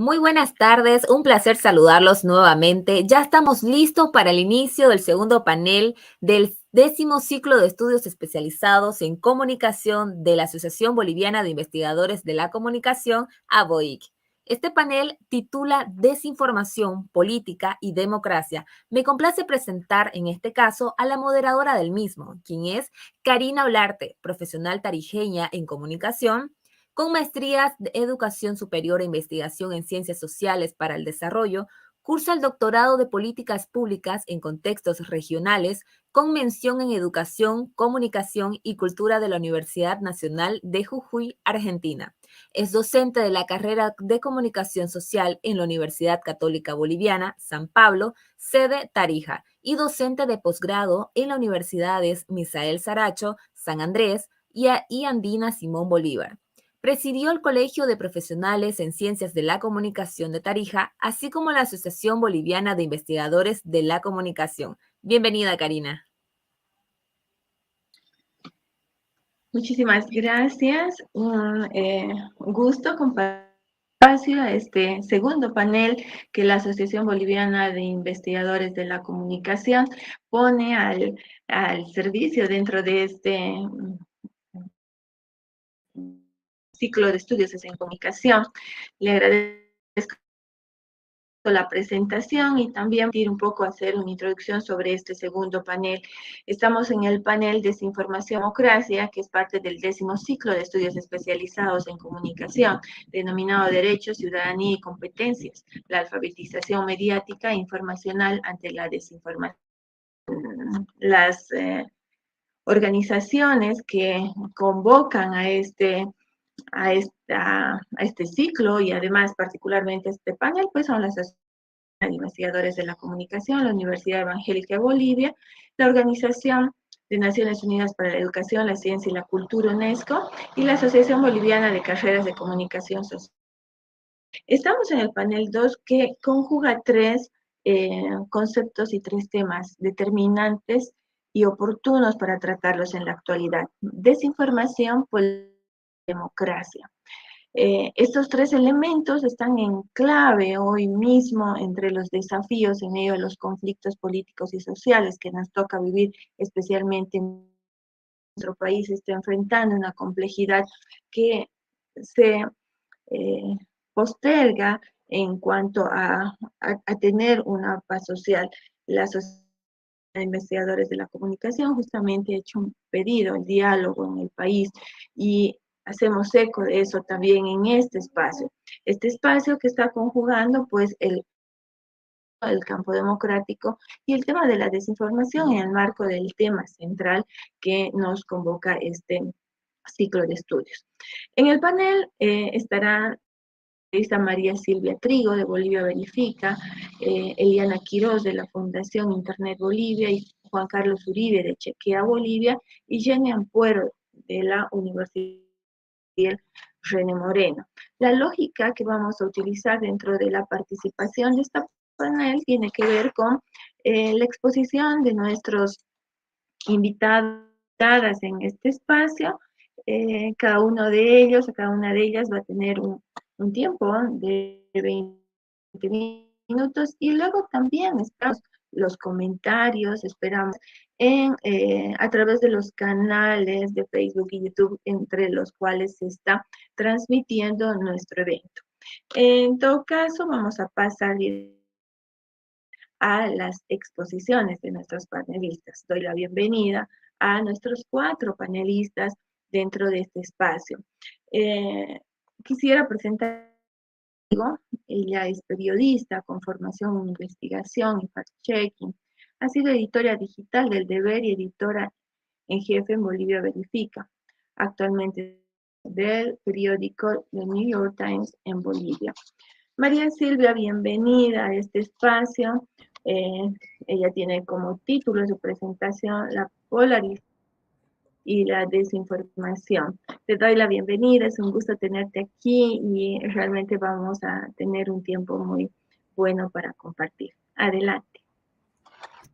Muy buenas tardes, un placer saludarlos nuevamente. Ya estamos listos para el inicio del segundo panel del 10º ciclo de estudios especializados en comunicación de la Asociación Boliviana de Investigadores de la Comunicación, ABOIC. Este panel titula Desinformación, Política y Democracia. Me complace presentar en este caso a la moderadora del mismo, quien es Karina Olarte, profesional tarijeña en comunicación, con maestrías de Educación Superior e Investigación en Ciencias Sociales para el Desarrollo. Cursa el doctorado de Políticas Públicas en Contextos Regionales, con mención en Educación, Comunicación y Cultura de la Universidad Nacional de Jujuy, Argentina. Es docente de la carrera de Comunicación Social en la Universidad Católica Boliviana, San Pablo, sede Tarija, y docente de posgrado en las universidades Misael Saracho, San Andrés y Andina Simón Bolívar. Presidió el Colegio de Profesionales en Ciencias de la Comunicación de Tarija, así como la Asociación Boliviana de Investigadores de la Comunicación. Bienvenida, Karina. Muchísimas gracias. Un gusto compartir espacio a este segundo panel que la Asociación Boliviana de Investigadores de la Comunicación pone al servicio dentro de este ciclo de estudios en comunicación. Le agradezco la presentación y también ir un poco a hacer una introducción sobre este segundo panel. Estamos en el panel Desinformación y Democracia, que es parte del 10º ciclo de estudios especializados en comunicación, denominado Derechos, Ciudadanía y Competencias, la alfabetización mediática e informacional ante la desinformación. Las organizaciones que convocan a este ciclo y además particularmente a este panel, pues son las investigadores de la comunicación, la Universidad Evangélica de Bolivia, la Organización de Naciones Unidas para la Educación, la Ciencia y la Cultura, UNESCO, y la Asociación Boliviana de Carreras de Comunicación Social. Estamos en el panel 2 que conjuga tres conceptos y tres temas determinantes y oportunos para tratarlos en la actualidad: desinformación, política y democracia. Estos tres elementos están en clave hoy mismo entre los desafíos en medio de los conflictos políticos y sociales que nos toca vivir, especialmente en nuestro país está enfrentando una complejidad que se posterga en cuanto a tener una paz social. La Asociación de Investigadores de la Comunicación justamente ha hecho un pedido, el diálogo en el país, y hacemos eco de eso también en este espacio que está conjugando pues el campo democrático y el tema de la desinformación en el marco del tema central que nos convoca este ciclo de estudios. En el panel estará María Silvia Trigo de Bolivia Verifica, Eliana Quiroz de la Fundación Internet Bolivia y Juan Carlos Uribe de Chequea Bolivia y Jenny Ampuero de la Universidad René Moreno. La lógica que vamos a utilizar dentro de la participación de esta panel tiene que ver con la exposición de nuestros invitados en este espacio. Cada uno de ellos, cada una de ellas va a tener un tiempo de 20 minutos y luego también esperamos los comentarios, esperamos a través de los canales de Facebook y YouTube entre los cuales se está transmitiendo nuestro evento. En todo caso, vamos a pasar a las exposiciones de nuestros panelistas. Doy la bienvenida a nuestros 4 panelistas dentro de este espacio. Quisiera presentar a ella es periodista con formación en investigación y fact-checking. Ha sido editora digital del Deber y editora en jefe en Bolivia Verifica. Actualmente del periódico The New York Times en Bolivia. María Silvia, bienvenida a este espacio. Ella tiene como título de su presentación La polarización y la desinformación. Te doy la bienvenida, es un gusto tenerte aquí y realmente vamos a tener un tiempo muy bueno para compartir. Adelante.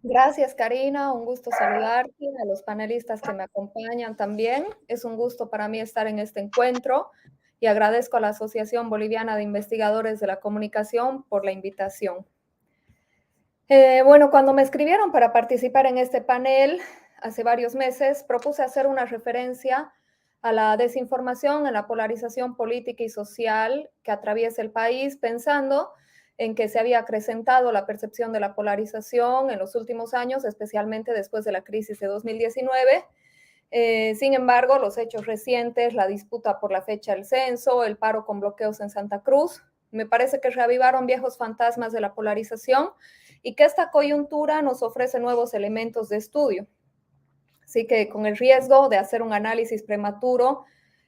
Gracias, Karina. Un gusto saludarte, a los panelistas que me acompañan también. Es un gusto para mí estar en este encuentro. y agradezco a la Asociación Boliviana de Investigadores de la Comunicación por la invitación. Bueno, cuando me escribieron para participar en este panel hace varios meses, propuse hacer una referencia a la desinformación en la polarización política y social que atraviesa el país, pensando en que se había acrecentado la percepción de la polarización en los últimos años, especialmente después de la crisis de 2019. Sin embargo, los hechos recientes, la disputa por la fecha del censo, el paro con bloqueos en Santa Cruz, me parece que reavivaron viejos fantasmas de la polarización y que esta coyuntura nos ofrece nuevos elementos de estudio. Así que con el riesgo de hacer un análisis prematuro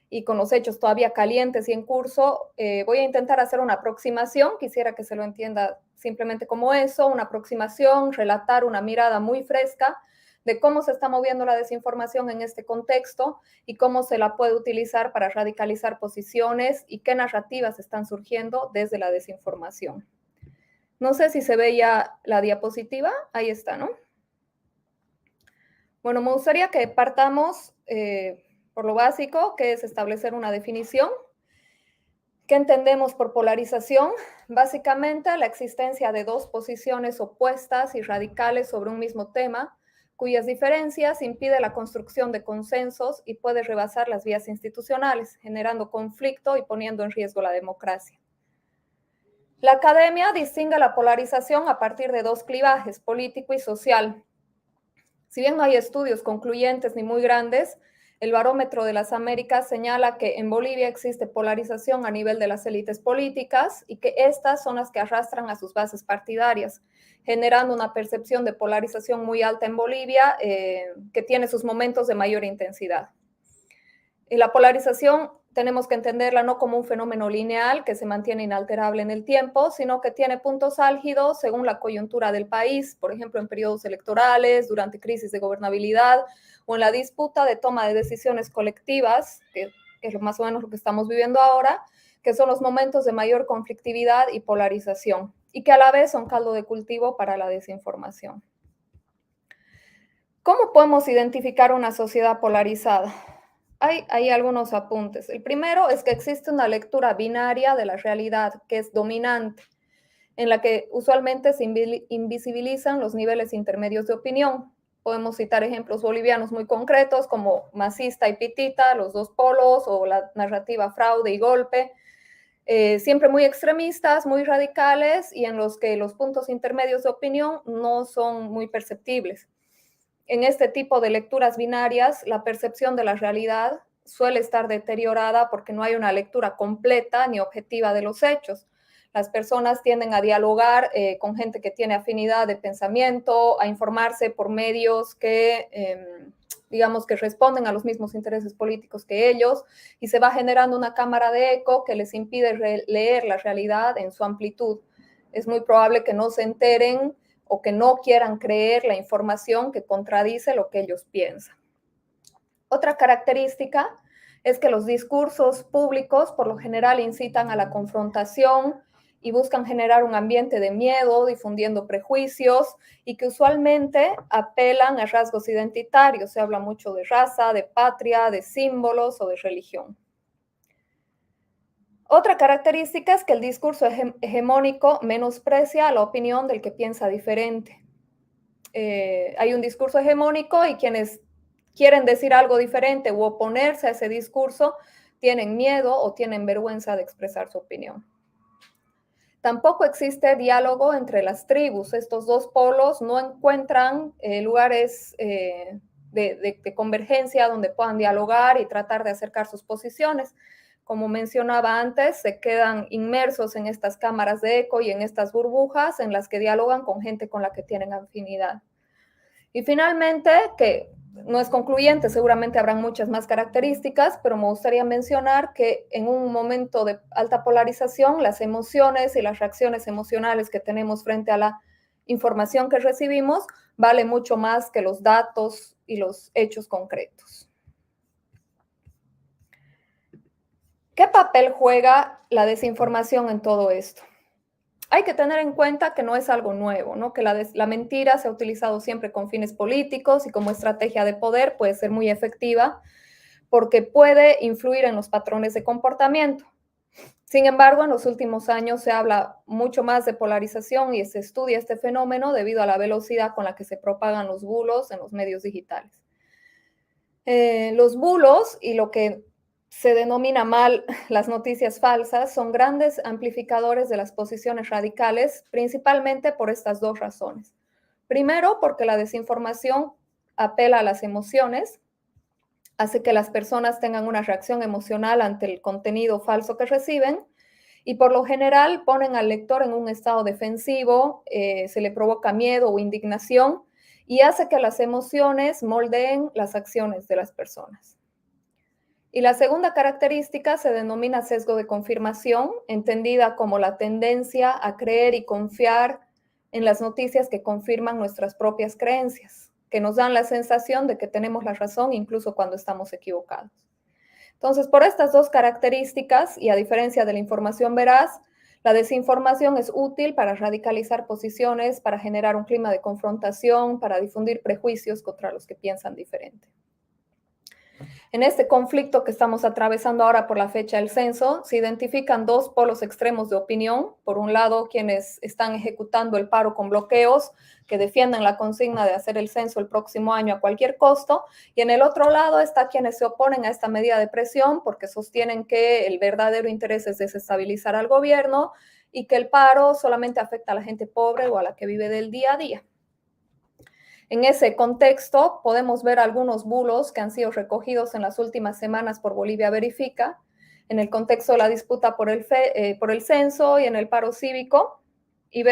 y con los hechos todavía calientes y en curso, voy a intentar hacer una aproximación, quisiera que se lo entienda simplemente como eso, una aproximación, relatar una mirada muy fresca de cómo se está moviendo la desinformación en este contexto y cómo se la puede utilizar para radicalizar posiciones y qué narrativas están surgiendo desde la desinformación. No sé si se ve ya la diapositiva, ahí está, ¿no? Bueno, me gustaría que partamos por lo básico, que es establecer una definición. ¿Qué entendemos por polarización? Básicamente, la existencia de dos posiciones opuestas y radicales sobre un mismo tema, cuyas diferencias impiden la construcción de consensos y puede rebasar las vías institucionales, generando conflicto y poniendo en riesgo la democracia. La academia distingue la polarización a partir de dos clivajes, político y social. Si bien no hay estudios concluyentes ni muy grandes, el Barómetro de las Américas señala que en Bolivia existe polarización a nivel de las élites políticas y que estas son las que arrastran a sus bases partidarias, generando una percepción de polarización muy alta en Bolivia, que tiene sus momentos de mayor intensidad. Y la polarización tenemos que entenderla no como un fenómeno lineal que se mantiene inalterable en el tiempo, sino que tiene puntos álgidos según la coyuntura del país, por ejemplo, en periodos electorales, durante crisis de gobernabilidad o en la disputa de toma de decisiones colectivas, que es más o menos lo que estamos viviendo ahora, que son los momentos de mayor conflictividad y polarización, y que a la vez son caldo de cultivo para la desinformación. ¿Cómo podemos identificar una sociedad polarizada? Hay algunos apuntes. El primero es que existe una lectura binaria de la realidad que es dominante, en la que usualmente se invisibilizan los niveles intermedios de opinión. Podemos citar ejemplos bolivianos muy concretos como masista y pitita, los dos polos, o la narrativa fraude y golpe, siempre muy extremistas, muy radicales y en los que los puntos intermedios de opinión no son muy perceptibles. En este tipo de lecturas binarias, la percepción de la realidad suele estar deteriorada porque no hay una lectura completa ni objetiva de los hechos. Las personas tienden a dialogar con gente que tiene afinidad de pensamiento, a informarse por medios que, digamos, que responden a los mismos intereses políticos que ellos, y se va generando una cámara de eco que les impide leer la realidad en su amplitud. Es muy probable que no se enteren o que no quieran creer la información que contradice lo que ellos piensan. Otra característica es que los discursos públicos por lo general incitan a la confrontación y buscan generar un ambiente de miedo, difundiendo prejuicios y que usualmente apelan a rasgos identitarios. Se habla mucho de raza, de patria, de símbolos o de religión. Otra característica es que el discurso hegemónico menosprecia la opinión del que piensa diferente. Hay un discurso hegemónico y quienes quieren decir algo diferente u oponerse a ese discurso tienen miedo o tienen vergüenza de expresar su opinión. Tampoco existe diálogo entre las tribus. Estos dos polos no encuentran lugares de convergencia donde puedan dialogar y tratar de acercar sus posiciones. Como mencionaba antes, se quedan inmersos en estas cámaras de eco y en estas burbujas en las que dialogan con gente con la que tienen afinidad. Y finalmente, que no es concluyente, seguramente habrán muchas más características, pero me gustaría mencionar que en un momento de alta polarización, las emociones y las reacciones emocionales que tenemos frente a la información que recibimos vale mucho más que los datos y los hechos concretos. ¿Qué papel juega la desinformación en todo esto? Hay que tener en cuenta que no es algo nuevo, ¿no? Que la mentira se ha utilizado siempre con fines políticos y como estrategia de poder puede ser muy efectiva, porque puede influir en los patrones de comportamiento. Sin embargo, en los últimos años se habla mucho más de polarización y se estudia este fenómeno debido a la velocidad con la que se propagan los bulos en los medios digitales. Los bulos y lo que se denomina mal las noticias falsas son grandes amplificadores de las posiciones radicales, principalmente por estas dos razones. Primero, porque la desinformación apela a las emociones, hace que las personas tengan una reacción emocional ante el contenido falso que reciben y por lo general ponen al lector en un estado defensivo, se le provoca miedo o indignación y hace que las emociones moldeen las acciones de las personas. Y la segunda característica se denomina sesgo de confirmación, entendida como la tendencia a creer y confiar en las noticias que confirman nuestras propias creencias, que nos dan la sensación de que tenemos la razón incluso cuando estamos equivocados. Entonces, por estas dos características, y a diferencia de la información veraz, la desinformación es útil para radicalizar posiciones, para generar un clima de confrontación, para difundir prejuicios contra los que piensan diferente. En este conflicto que estamos atravesando ahora por la fecha del censo, se identifican dos polos extremos de opinión. Por un lado, quienes están ejecutando el paro con bloqueos, que defienden la consigna de hacer el censo el próximo año a cualquier costo, y en el otro lado está quienes se oponen a esta medida de presión porque sostienen que el verdadero interés es desestabilizar al gobierno y que el paro solamente afecta a la gente pobre o a la que vive del día a día. En ese contexto, podemos ver algunos bulos que han sido recogidos en las últimas semanas por Bolivia Verifica, en el contexto de la disputa por el censo y en el paro cívico, y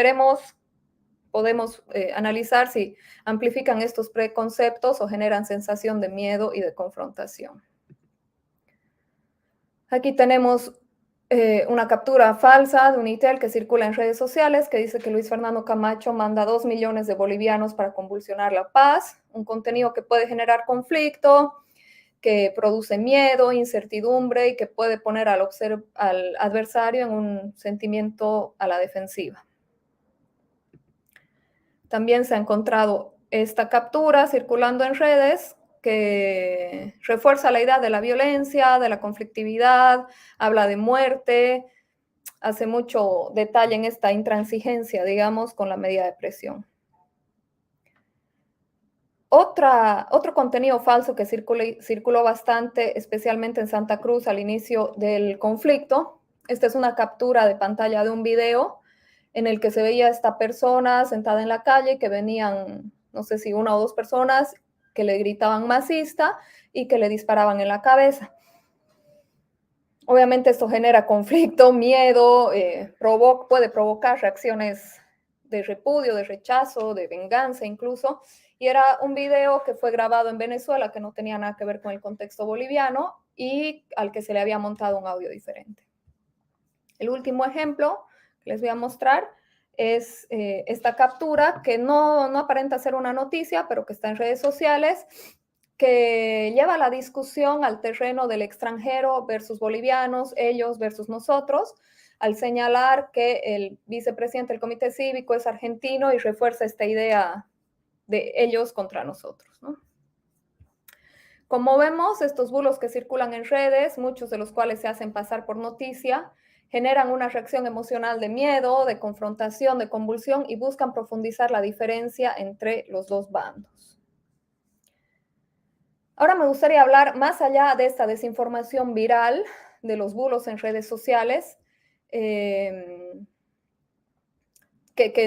podemos analizar si amplifican estos preconceptos o generan sensación de miedo y de confrontación. Aquí tenemos una captura falsa de Unitel que circula en redes sociales que dice que Luis Fernando Camacho manda 2 millones de bolivianos para convulsionar la paz, un contenido que puede generar conflicto, que produce miedo, incertidumbre y que puede poner al adversario en un sentimiento a la defensiva. También se ha encontrado esta captura circulando en redes que refuerza la idea de la violencia, de la conflictividad, habla de muerte, hace mucho detalle en esta intransigencia, digamos, con la medida de presión. Otro contenido falso que circuló bastante, especialmente en Santa Cruz al inicio del conflicto. Esta es una captura de pantalla de un video en el que se veía a esta persona sentada en la calle, que venían, no sé si una o dos personas, que le gritaban masista y que le disparaban en la cabeza. Obviamente esto genera conflicto, miedo, puede provocar reacciones de repudio, de rechazo, de venganza incluso. Y era un video que fue grabado en Venezuela, que no tenía nada que ver con el contexto boliviano y al que se le había montado un audio diferente. El último ejemplo que les voy a mostrar es esta captura que no aparenta ser una noticia, pero que está en redes sociales, que lleva la discusión al terreno del extranjero versus bolivianos, ellos versus nosotros, al señalar que el vicepresidente del Comité Cívico es argentino y refuerza esta idea de ellos contra nosotros, ¿no? Como vemos, estos bulos que circulan en redes, muchos de los cuales se hacen pasar por noticia, generan una reacción emocional de miedo, de confrontación, de convulsión y buscan profundizar la diferencia entre los dos bandos. Ahora me gustaría hablar más allá de esta desinformación viral, de los bulos en redes sociales, que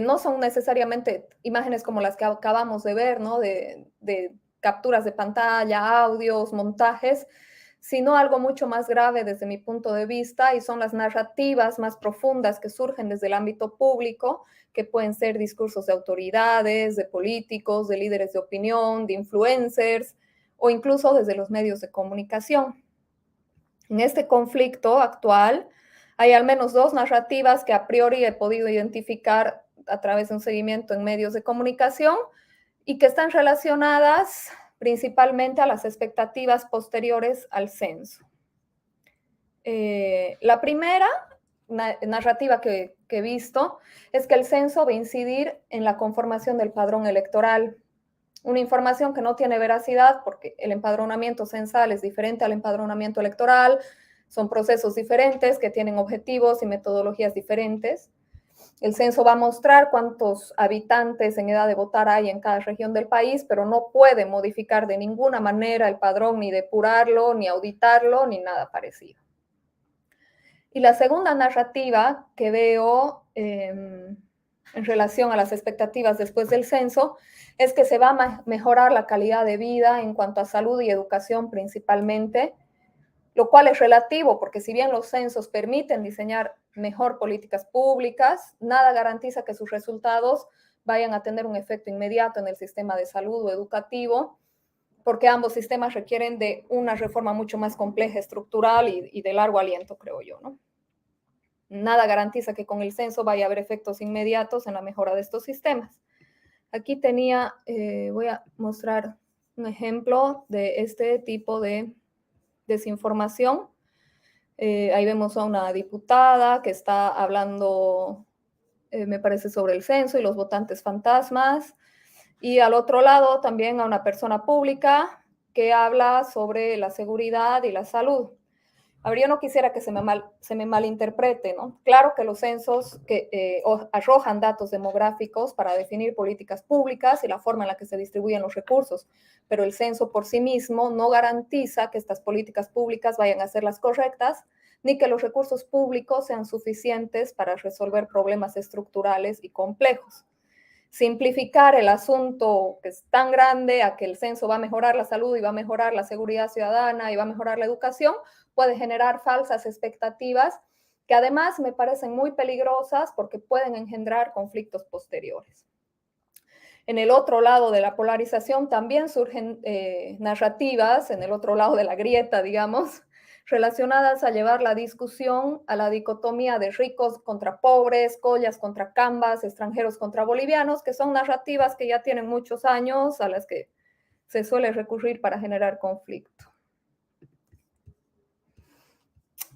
no son necesariamente imágenes como las que acabamos de ver, ¿no? De capturas de pantalla, audios, montajes, sino algo mucho más grave desde mi punto de vista, y son las narrativas más profundas que surgen desde el ámbito público, que pueden ser discursos de autoridades, de políticos, de líderes de opinión, de influencers, o incluso desde los medios de comunicación. En este conflicto actual hay al menos dos narrativas que a priori he podido identificar a través de un seguimiento en medios de comunicación y que están relacionadas principalmente a las expectativas posteriores al censo. La primera narrativa que he visto es que el censo va a incidir en la conformación del padrón electoral. Una información que no tiene veracidad porque el empadronamiento censal es diferente al empadronamiento electoral, son procesos diferentes que tienen objetivos y metodologías diferentes. El censo va a mostrar cuántos habitantes en edad de votar hay en cada región del país, pero no puede modificar de ninguna manera el padrón, ni depurarlo, ni auditarlo, ni nada parecido. Y la segunda narrativa que veo en relación a las expectativas después del censo es que se va a mejorar la calidad de vida en cuanto a salud y educación principalmente, lo cual es relativo, porque si bien los censos permiten diseñar mejor políticas públicas, nada garantiza que sus resultados vayan a tener un efecto inmediato en el sistema de salud o educativo, porque ambos sistemas requieren de una reforma mucho más compleja, estructural y de largo aliento, creo yo, ¿no? Nada garantiza que con el censo vaya a haber efectos inmediatos en la mejora de estos sistemas. Aquí voy a mostrar un ejemplo de este tipo de desinformación. Ahí vemos a una diputada que está hablando, me parece, sobre el censo y los votantes fantasmas. Y al otro lado también a una persona pública que habla sobre la seguridad y la salud. A ver, yo no quisiera que se me malinterprete, ¿no? Claro que los censos arrojan datos demográficos para definir políticas públicas y la forma en la que se distribuyen los recursos, pero el censo por sí mismo no garantiza que estas políticas públicas vayan a ser las correctas, ni que los recursos públicos sean suficientes para resolver problemas estructurales y complejos. Simplificar el asunto que es tan grande a que el censo va a mejorar la salud y va a mejorar la seguridad ciudadana y va a mejorar la educación puede generar falsas expectativas que además me parecen muy peligrosas porque pueden engendrar conflictos posteriores. En el otro lado de la polarización también surgen narrativas, en el otro lado de la grieta, digamos, relacionadas a llevar la discusión a la dicotomía de ricos contra pobres, collas contra cambas, extranjeros contra bolivianos, que son narrativas que ya tienen muchos años, a las que se suele recurrir para generar conflicto.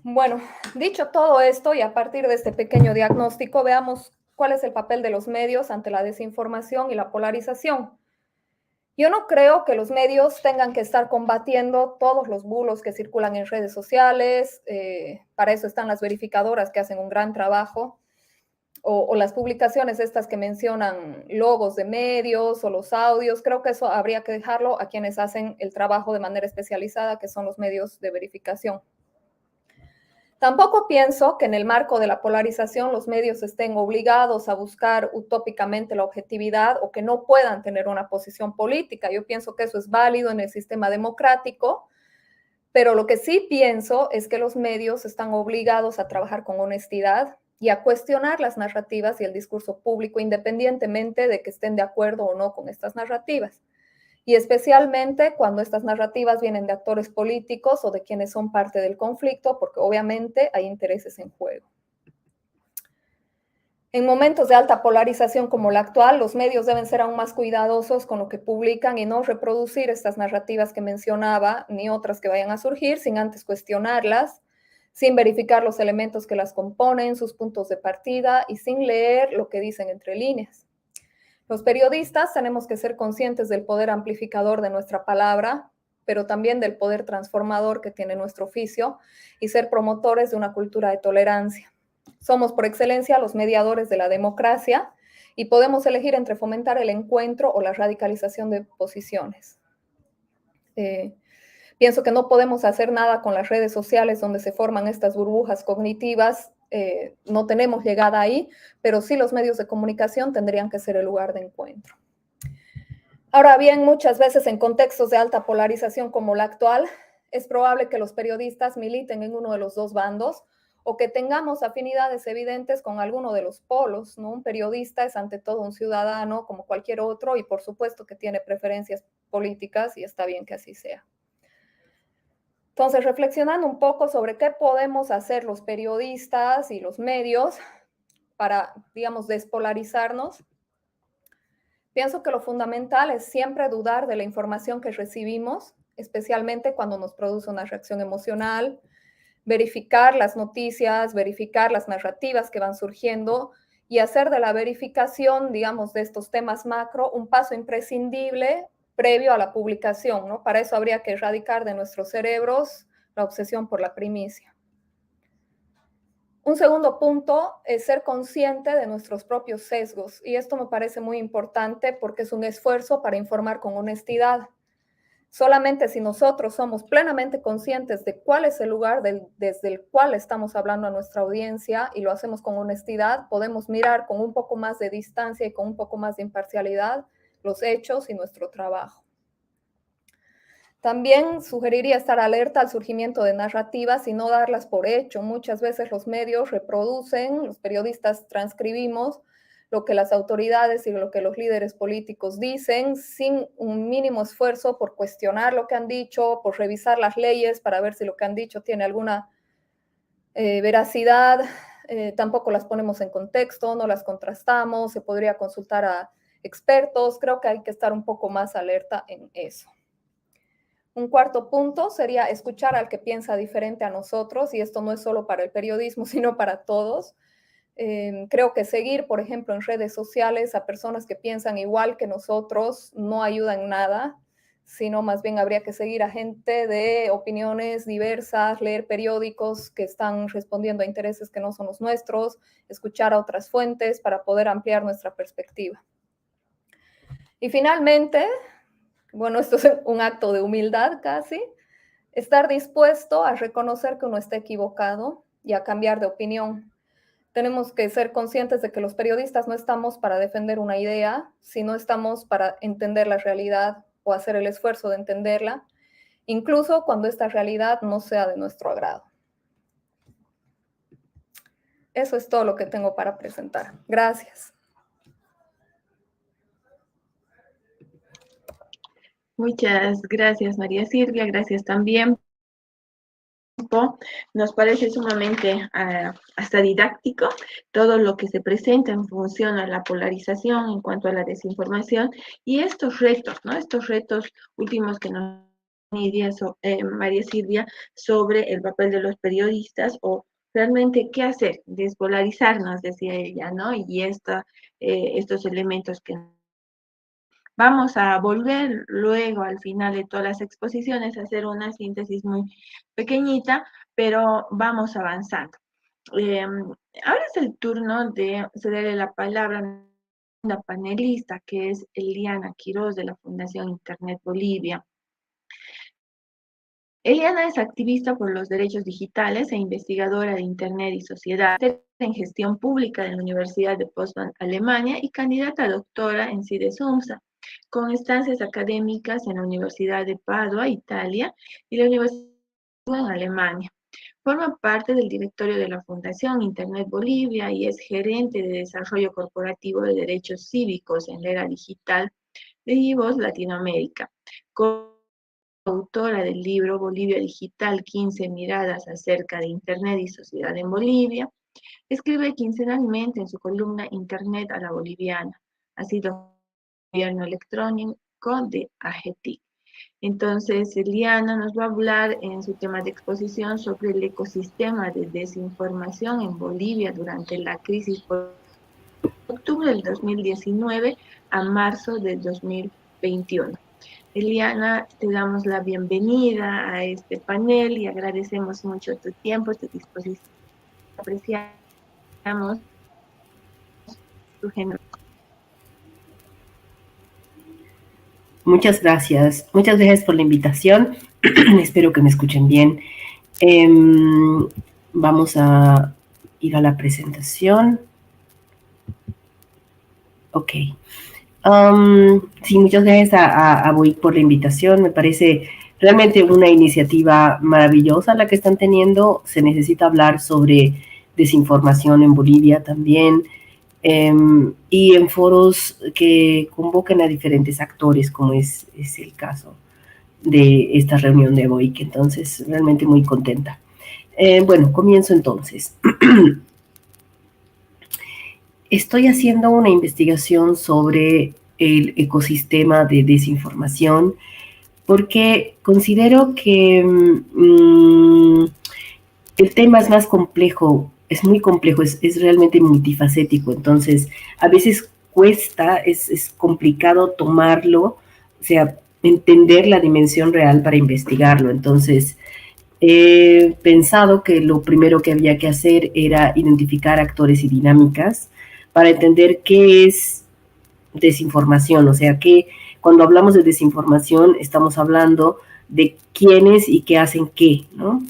Bueno, dicho todo esto y a partir de este pequeño diagnóstico, veamos cuál es el papel de los medios ante la desinformación y la polarización. Yo no creo que los medios tengan que estar combatiendo todos los bulos que circulan en redes sociales, para eso están las verificadoras que hacen un gran trabajo, o las publicaciones estas que mencionan logos de medios o los audios. Creo que eso habría que dejarlo a quienes hacen el trabajo de manera especializada, que son los medios de verificación. Tampoco pienso que en el marco de la polarización los medios estén obligados a buscar utópicamente la objetividad o que no puedan tener una posición política. Yo pienso que eso es válido en el sistema democrático, pero lo que sí pienso es que los medios están obligados a trabajar con honestidad y a cuestionar las narrativas y el discurso público independientemente de que estén de acuerdo o no con estas narrativas. Y especialmente cuando estas narrativas vienen de actores políticos o de quienes son parte del conflicto, porque obviamente hay intereses en juego. En momentos de alta polarización como la actual, los medios deben ser aún más cuidadosos con lo que publican y no reproducir estas narrativas que mencionaba, ni otras que vayan a surgir, sin antes cuestionarlas, sin verificar los elementos que las componen, sus puntos de partida y sin leer lo que dicen entre líneas. Los periodistas tenemos que ser conscientes del poder amplificador de nuestra palabra, pero también del poder transformador que tiene nuestro oficio y ser promotores de una cultura de tolerancia. Somos por excelencia los mediadores de la democracia y podemos elegir entre fomentar el encuentro o la radicalización de posiciones. Pienso que no podemos hacer nada con las redes sociales donde se forman estas burbujas cognitivas. No tenemos llegada ahí, pero sí los medios de comunicación tendrían que ser el lugar de encuentro. Ahora bien, muchas veces en contextos de alta polarización como la actual, es probable que los periodistas militen en uno de los dos bandos o que tengamos afinidades evidentes con alguno de los polos, ¿no? Un periodista es ante todo un ciudadano como cualquier otro y por supuesto que tiene preferencias políticas y está bien que así sea. Entonces, reflexionando un poco sobre qué podemos hacer los periodistas y los medios para, digamos, despolarizarnos, pienso que lo fundamental es siempre dudar de la información que recibimos, especialmente cuando nos produce una reacción emocional, verificar las noticias, verificar las narrativas que van surgiendo y hacer de la verificación, digamos, de estos temas macro un paso imprescindible previo a la publicación, ¿no? Para eso habría que erradicar de nuestros cerebros la obsesión por la primicia. Un segundo punto es ser consciente de nuestros propios sesgos, y esto me parece muy importante porque es un esfuerzo para informar con honestidad. Solamente si nosotros somos plenamente conscientes de cuál es el lugar desde el cual estamos hablando a nuestra audiencia y lo hacemos con honestidad, podemos mirar con un poco más de distancia y con un poco más de imparcialidad los hechos y nuestro trabajo. También sugeriría estar alerta al surgimiento de narrativas y no darlas por hecho. Muchas veces los medios reproducen, los periodistas transcribimos lo que las autoridades y lo que los líderes políticos dicen sin un mínimo esfuerzo por cuestionar lo que han dicho, por revisar las leyes para ver si lo que han dicho tiene alguna veracidad. Tampoco las ponemos en contexto, no las contrastamos, se podría consultar a expertos. Creo que hay que estar un poco más alerta en eso. Un cuarto punto sería escuchar al que piensa diferente a nosotros, y esto no es solo para el periodismo, sino para todos. Creo que seguir, por ejemplo, en redes sociales a personas que piensan igual que nosotros no ayuda en nada, sino más bien habría que seguir a gente de opiniones diversas, leer periódicos que están respondiendo a intereses que no son los nuestros, escuchar a otras fuentes para poder ampliar nuestra perspectiva. Y finalmente, bueno, esto es un acto de humildad casi, estar dispuesto a reconocer que uno está equivocado y a cambiar de opinión. Tenemos que ser conscientes de que los periodistas no estamos para defender una idea, sino estamos para entender la realidad o hacer el esfuerzo de entenderla, incluso cuando esta realidad no sea de nuestro agrado. Eso es todo lo que tengo para presentar. Gracias. Muchas gracias, María Silvia. Gracias también. Nos parece sumamente hasta didáctico todo lo que se presenta en función a la polarización en cuanto a la desinformación y estos retos, ¿no? Estos retos últimos que nos diría María Silvia sobre el papel de los periodistas o realmente qué hacer, despolarizarnos, decía ella, ¿no? Y estos elementos que vamos a volver luego al final de todas las exposiciones a hacer una síntesis muy pequeñita, pero vamos avanzando. Ahora es el turno de cederle la palabra a una panelista que es Eliana Quiroz de la Fundación Internet Bolivia. Eliana es activista por los derechos digitales e investigadora de Internet y Sociedad en Gestión Pública de la Universidad de Potsdam, Alemania, y candidata a doctora en CIDES-UNSA, con estancias académicas en la Universidad de Padua, Italia, y la Universidad en Alemania. Forma parte del directorio de la Fundación Internet Bolivia y es gerente de desarrollo corporativo de derechos cívicos en la era digital de IVOS Latinoamérica. Autora del libro Bolivia Digital, 15 miradas acerca de Internet y sociedad en Bolivia. Escribe quincenalmente en su columna Internet a la Boliviana. Ha sido gobierno electrónico de AGETIC. Entonces, Eliana nos va a hablar en su tema de exposición sobre el ecosistema de desinformación en Bolivia durante la crisis por octubre del 2019 a marzo del 2021. Eliana, te damos la bienvenida a este panel y agradecemos mucho tu tiempo, tu disposición. Apreciamos tu generosidad. Muchas gracias por la invitación. Espero que me escuchen bien. Vamos a ir a la presentación. Ok. Sí, muchas gracias a Boic por la invitación. Me parece realmente una iniciativa maravillosa la que están teniendo. Se necesita hablar sobre desinformación en Bolivia también, y en foros que convoquen a diferentes actores, como es el caso de esta reunión de Boic. Entonces, realmente muy contenta. Bueno, comienzo entonces. Estoy haciendo una investigación sobre el ecosistema de desinformación porque considero que el tema es más complejo, es muy complejo, es realmente multifacético. Entonces, a veces cuesta, es complicado tomarlo, o sea, entender la dimensión real para investigarlo. Entonces, he pensado que lo primero que había que hacer era identificar actores y dinámicas para entender qué es desinformación, o sea, que cuando hablamos de desinformación estamos hablando de quiénes y qué hacen qué, ¿no?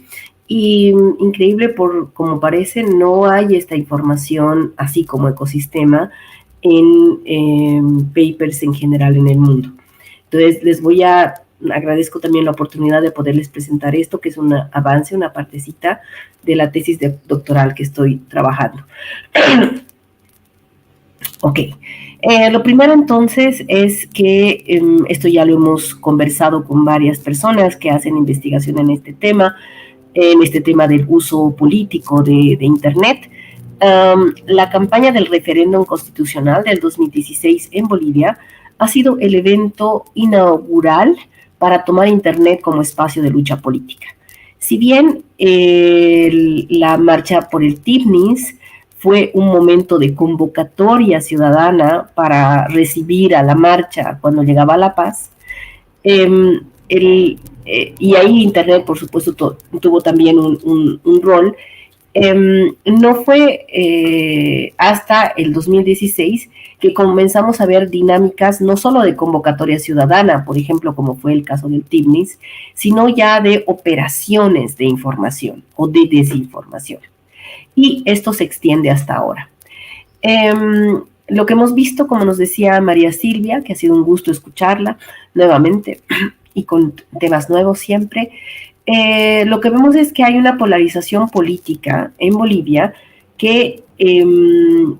Y increíble por como parece, no hay esta información así como ecosistema en papers en general en el mundo. Entonces, agradezco también la oportunidad de poderles presentar esto, que es un avance, una partecita de la tesis doctoral que estoy trabajando. Ok. Lo primero entonces es que esto ya lo hemos conversado con varias personas que hacen investigación en este tema del uso político de Internet. La campaña del referéndum constitucional del 2016 en Bolivia ha sido el evento inaugural para tomar Internet como espacio de lucha política. Si bien la marcha por el TIPNIS fue un momento de convocatoria ciudadana para recibir a la marcha cuando llegaba la paz, y ahí Internet, por supuesto, tuvo también un rol. No fue hasta el 2016 que comenzamos a ver dinámicas no solo de convocatoria ciudadana, por ejemplo, como fue el caso del TIPNIS, sino ya de operaciones de información o de desinformación. Y esto se extiende hasta ahora. Lo que hemos visto, como nos decía María Silvia, que ha sido un gusto escucharla nuevamente y con temas nuevos siempre, lo que vemos es que hay una polarización política en Bolivia que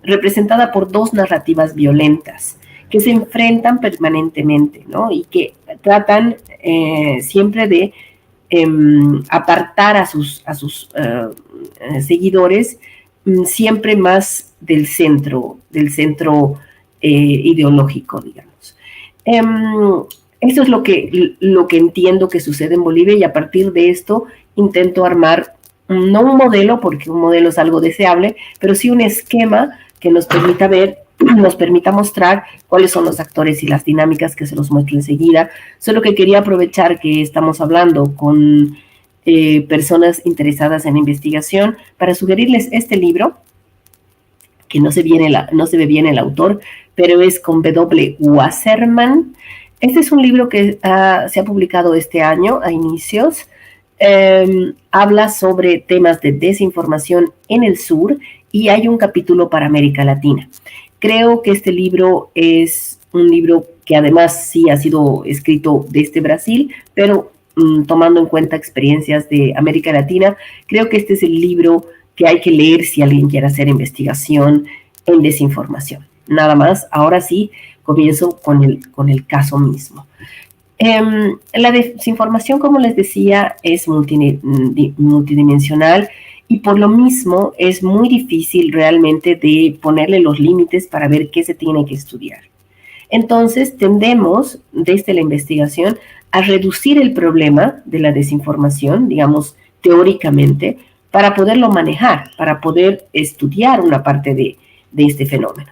representada por dos narrativas violentas que se enfrentan permanentemente, ¿no? Y que tratan siempre de apartar a sus seguidores siempre más del centro ideológico, digamos. Eso es lo que entiendo que sucede en Bolivia, y a partir de esto intento armar, no un modelo, porque un modelo es algo deseable, pero sí un esquema que nos permita mostrar cuáles son los actores y las dinámicas, que se los muestro enseguida. Solo que quería aprovechar que estamos hablando con personas interesadas en investigación para sugerirles este libro, que no se ve bien el autor, pero es con W. Wasserman. Este es un libro que se ha publicado este año, a inicios. Habla sobre temas de desinformación en el sur, y hay un capítulo para América Latina. Creo que este libro es un libro que además sí ha sido escrito desde Brasil, pero tomando en cuenta experiencias de América Latina, creo que este es el libro que hay que leer si alguien quiere hacer investigación en desinformación. Nada más, ahora sí, comienzo con el caso mismo. La desinformación, como les decía, es multidimensional, y por lo mismo es muy difícil realmente de ponerle los límites para ver qué se tiene que estudiar. Entonces, tendemos desde la investigación a reducir el problema de la desinformación, digamos, teóricamente, para poderlo manejar, para poder estudiar una parte de este fenómeno.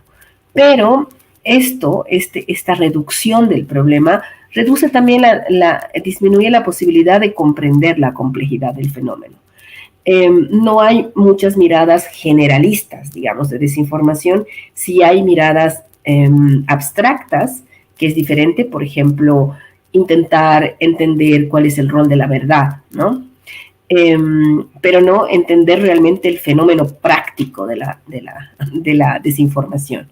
Pero esta reducción del problema reduce también disminuye la posibilidad de comprender la complejidad del fenómeno. No hay muchas miradas generalistas, digamos, de desinformación. Sí hay miradas abstractas, que es diferente, por ejemplo, intentar entender cuál es el rol de la verdad, ¿no? Pero no entender realmente el fenómeno práctico de la desinformación.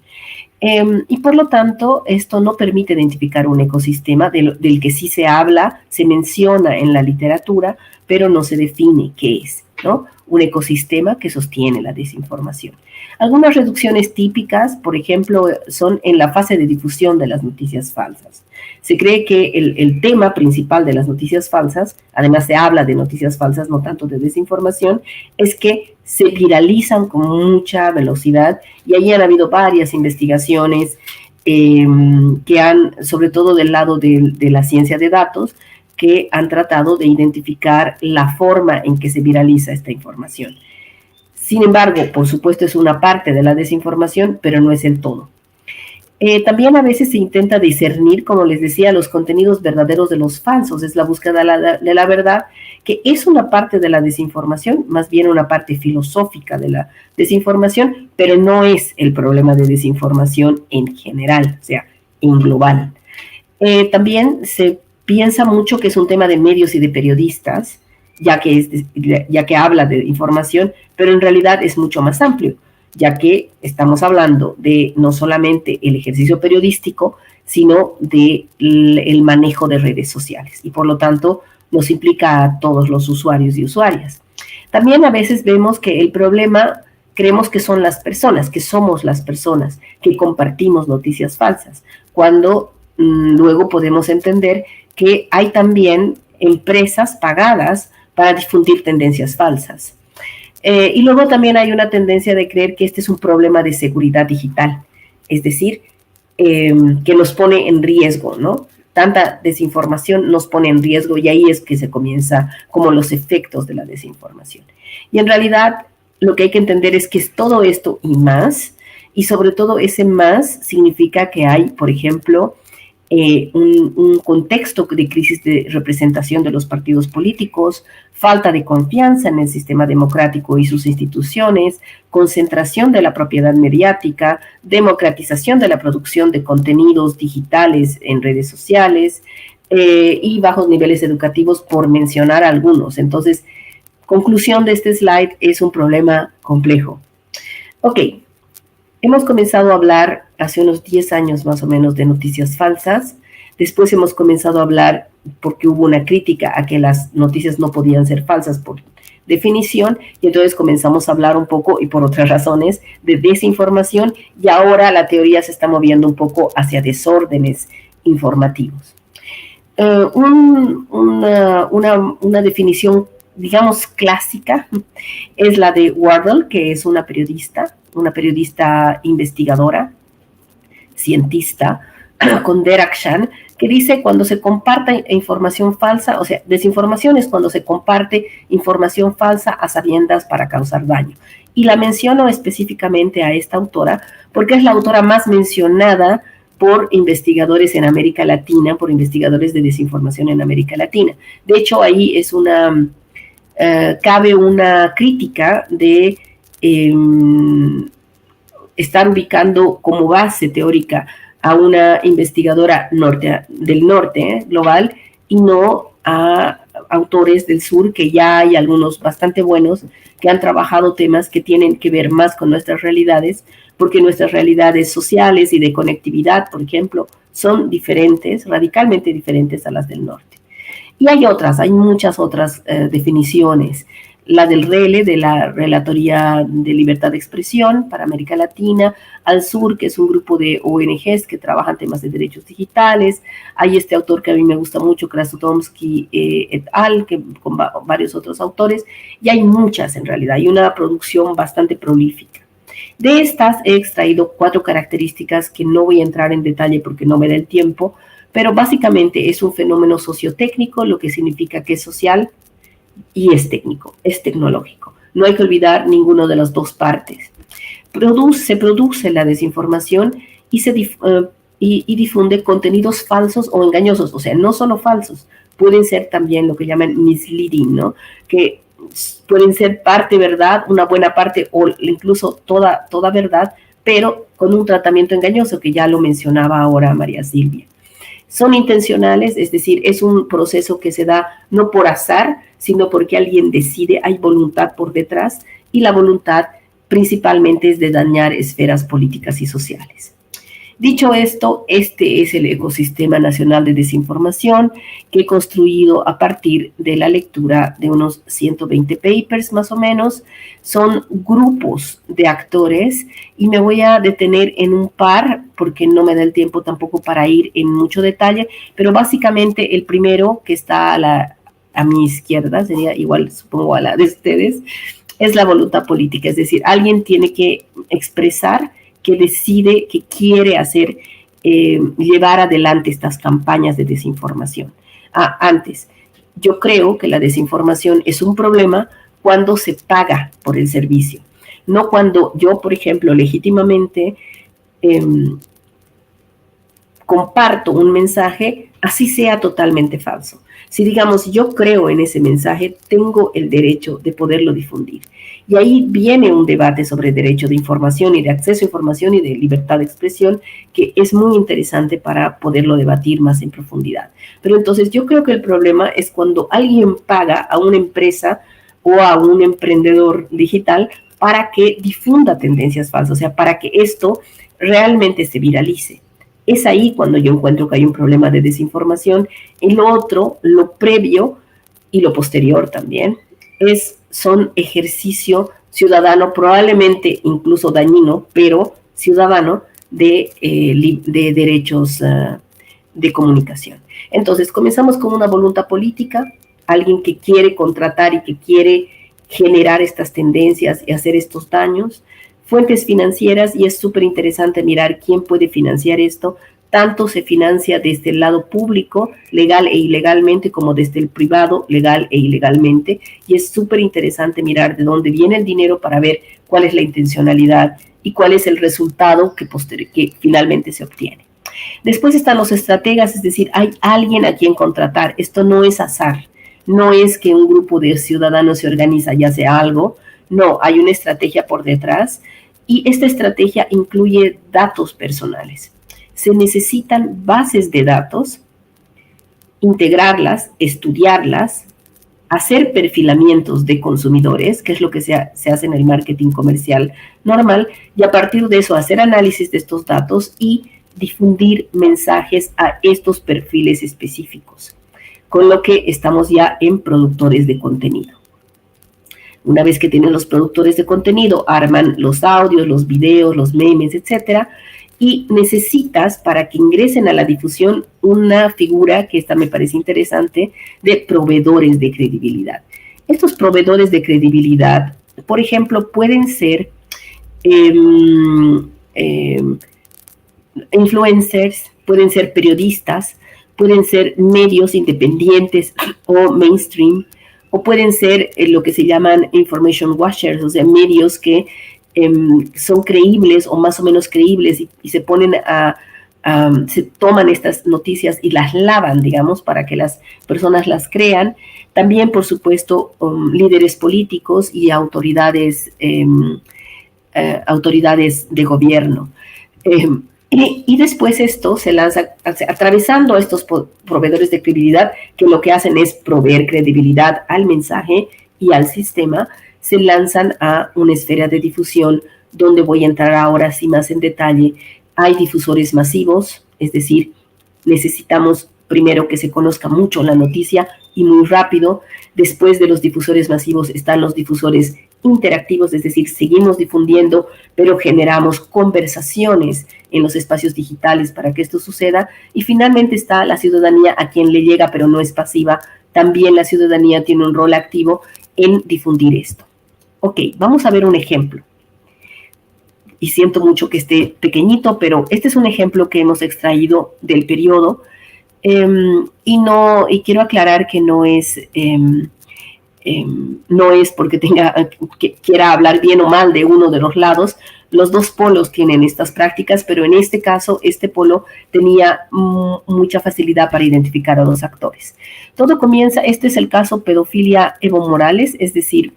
Y por lo tanto, esto no permite identificar un ecosistema del que sí se habla, se menciona en la literatura, pero no se define qué es, ¿no? Un ecosistema que sostiene la desinformación. Algunas reducciones típicas, por ejemplo, son en la fase de difusión de las noticias falsas. Se cree que el tema principal de las noticias falsas, además se habla de noticias falsas, no tanto de desinformación, es que se viralizan con mucha velocidad, y ahí han habido varias investigaciones que han, sobre todo del lado de la ciencia de datos, que han tratado de identificar la forma en que se viraliza esta información. Sin embargo, por supuesto, es una parte de la desinformación, pero no es el todo. También a veces se intenta discernir, como les decía, los contenidos verdaderos de los falsos. Es la búsqueda de la verdad, que es una parte de la desinformación, más bien una parte filosófica de la desinformación, pero no es el problema de desinformación en general, o sea, en global. También se piensa mucho que es un tema de medios y de periodistas, ya que habla de información, pero en realidad es mucho más amplio, ya que estamos hablando de no solamente el ejercicio periodístico, sino del manejo de redes sociales, y por lo tanto nos implica a todos los usuarios y usuarias. También a veces vemos que el problema, creemos que son las personas, que somos las personas que compartimos noticias falsas, cuando luego podemos entender que hay también empresas pagadas para difundir tendencias falsas. Y luego también hay una tendencia de creer que este es un problema de seguridad digital, es decir, que nos pone en riesgo, ¿no? Tanta desinformación nos pone en riesgo, y ahí es que se comienza como los efectos de la desinformación. Y en realidad lo que hay que entender es que es todo esto y más, y sobre todo ese más significa que hay, por ejemplo, un contexto de crisis de representación de los partidos políticos, falta de confianza en el sistema democrático y sus instituciones, concentración de la propiedad mediática, democratización de la producción de contenidos digitales en redes sociales y bajos niveles educativos, por mencionar algunos. Entonces, conclusión de este slide, es un problema complejo. Ok. Hemos comenzado a hablar hace unos 10 años más o menos de noticias falsas. Después hemos comenzado a hablar porque hubo una crítica a que las noticias no podían ser falsas por definición, y entonces comenzamos a hablar un poco, y por otras razones, de desinformación, y ahora la teoría se está moviendo un poco hacia desórdenes informativos. Una definición, digamos, clásica es la de Wardle, que es una periodista investigadora, cientista, con Derakhshan, que dice: cuando se comparte información falsa, o sea, desinformación es cuando se comparte información falsa a sabiendas para causar daño. Y la menciono específicamente a esta autora porque es la autora más mencionada por investigadores en América Latina, por investigadores de desinformación en América Latina. De hecho, ahí es cabe una crítica de estar ubicando como base teórica a una investigadora del norte global, y no a autores del sur, que ya hay algunos bastante buenos que han trabajado temas que tienen que ver más con nuestras realidades, porque nuestras realidades sociales y de conectividad, por ejemplo, son diferentes, radicalmente diferentes a las del norte. Y hay muchas otras definiciones. La del RELE, de la Relatoría de Libertad de Expresión para América Latina, al sur, que es un grupo de ONGs que trabajan temas de derechos digitales. Hay este autor que a mí me gusta mucho, Krasnodębski et al., con varios otros autores, y hay muchas en realidad, hay una producción bastante prolífica. De estas he extraído 4 características que no voy a entrar en detalle porque no me da el tiempo, pero básicamente es un fenómeno sociotécnico, lo que significa que es social y es técnico, es tecnológico. No hay que olvidar ninguna de las dos partes. Se produce la desinformación y difunde contenidos falsos o engañosos, o sea, no solo falsos, pueden ser también lo que llaman misleading, ¿no? Que pueden ser parte verdad, una buena parte, o incluso toda verdad, pero con un tratamiento engañoso, que ya lo mencionaba ahora María Silvia. Son intencionales, es decir, es un proceso que se da no por azar, sino porque alguien decide, hay voluntad por detrás, y la voluntad principalmente es de dañar esferas políticas y sociales. Dicho esto, este es el ecosistema nacional de desinformación que he construido a partir de la lectura de unos 120 papers más o menos. Son grupos de actores y me voy a detener en un par porque no me da el tiempo tampoco para ir en mucho detalle, pero básicamente el primero, que está a mi izquierda, sería igual supongo a la de ustedes, es la voluntad política, es decir, alguien tiene que expresar que decide, que quiere hacer, llevar adelante estas campañas de desinformación. Antes, yo creo que la desinformación es un problema cuando se paga por el servicio, no cuando yo, por ejemplo, legítimamente comparto un mensaje, así sea totalmente falso. Si digamos, yo creo en ese mensaje, tengo el derecho de poderlo difundir. Y ahí viene un debate sobre derecho de información y de acceso a información y de libertad de expresión, que es muy interesante para poderlo debatir más en profundidad. Pero entonces yo creo que el problema es cuando alguien paga a una empresa o a un emprendedor digital para que difunda tendencias falsas, o sea, para que esto realmente se viralice. Es ahí cuando yo encuentro que hay un problema de desinformación. Y lo otro, lo previo y lo posterior también, son ejercicio ciudadano, probablemente incluso dañino, pero ciudadano de derechos de comunicación. Entonces, comenzamos con una voluntad política, alguien que quiere contratar y que quiere generar estas tendencias y hacer estos daños. Fuentes financieras, y es súper interesante mirar quién puede financiar esto. Tanto se financia desde el lado público, legal e ilegalmente, como desde el privado, legal e ilegalmente. Y es súper interesante mirar de dónde viene el dinero para ver cuál es la intencionalidad y cuál es el resultado que finalmente se obtiene. Después están los estrategas, es decir, hay alguien a quien contratar. Esto no es azar, no es que un grupo de ciudadanos se organiza y hace algo. No, hay una estrategia por detrás y esta estrategia incluye datos personales. Se necesitan bases de datos, integrarlas, estudiarlas, hacer perfilamientos de consumidores, que es lo que se hace en el marketing comercial normal, y a partir de eso hacer análisis de estos datos y difundir mensajes a estos perfiles específicos, con lo que estamos ya en productores de contenido. Una vez que tienen los productores de contenido, arman los audios, los videos, los memes, etcétera, y necesitas, para que ingresen a la difusión, una figura, que esta me parece interesante, de proveedores de credibilidad. Estos proveedores de credibilidad, por ejemplo, pueden ser influencers, pueden ser periodistas, pueden ser medios independientes o mainstream, o pueden ser lo que se llaman information washers, o sea, medios que son creíbles o más o menos creíbles y se ponen se toman estas noticias y las lavan, digamos, para que las personas las crean. También, por supuesto, líderes políticos y autoridades de gobierno. Y después esto se lanza atravesando a estos proveedores de credibilidad, que lo que hacen es proveer credibilidad al mensaje y al sistema. Se lanzan a una esfera de difusión donde voy a entrar ahora sí más en detalle. Hay difusores masivos, es decir, necesitamos primero que se conozca mucho la noticia y muy rápido. Después de los difusores masivos están los difusores interactivos, es decir, seguimos difundiendo, pero generamos conversaciones en los espacios digitales para que esto suceda. Y finalmente está la ciudadanía, a quien le llega, pero no es pasiva. También la ciudadanía tiene un rol activo en difundir esto. Ok, vamos a ver un ejemplo. Y siento mucho que esté pequeñito, pero este es un ejemplo que hemos extraído del periodo. Y quiero aclarar que no es porque quiera hablar bien o mal de uno de los lados. Los dos polos tienen estas prácticas, pero en este caso, este polo tenía mucha facilidad para identificar a los actores. Todo comienza, este es el caso pedofilia Evo Morales, es decir,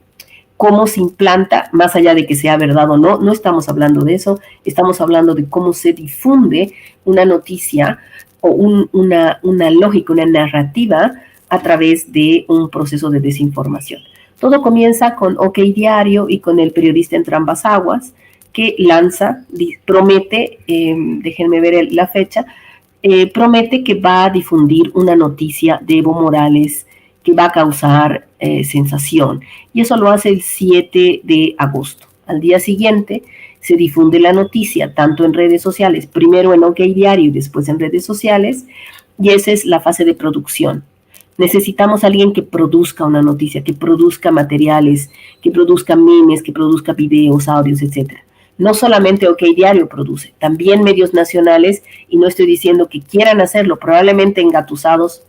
cómo se implanta, más allá de que sea verdad o no, no estamos hablando de eso, estamos hablando de cómo se difunde una noticia o una lógica, una narrativa a través de un proceso de desinformación. Todo comienza con OK Diario y con el periodista Entre Ambas Aguas, que lanza, promete, déjenme ver la fecha, promete que va a difundir una noticia de Evo Morales que va a causar sensación. Y eso lo hace el 7 de agosto. Al día siguiente se difunde la noticia, tanto en redes sociales, primero en OK Diario y después en redes sociales, y esa es la fase de producción. Necesitamos a alguien que produzca una noticia, que produzca materiales, que produzca memes, que produzca videos, audios, etc. No solamente OK Diario produce, también medios nacionales, y no estoy diciendo que quieran hacerlo, probablemente engatusados,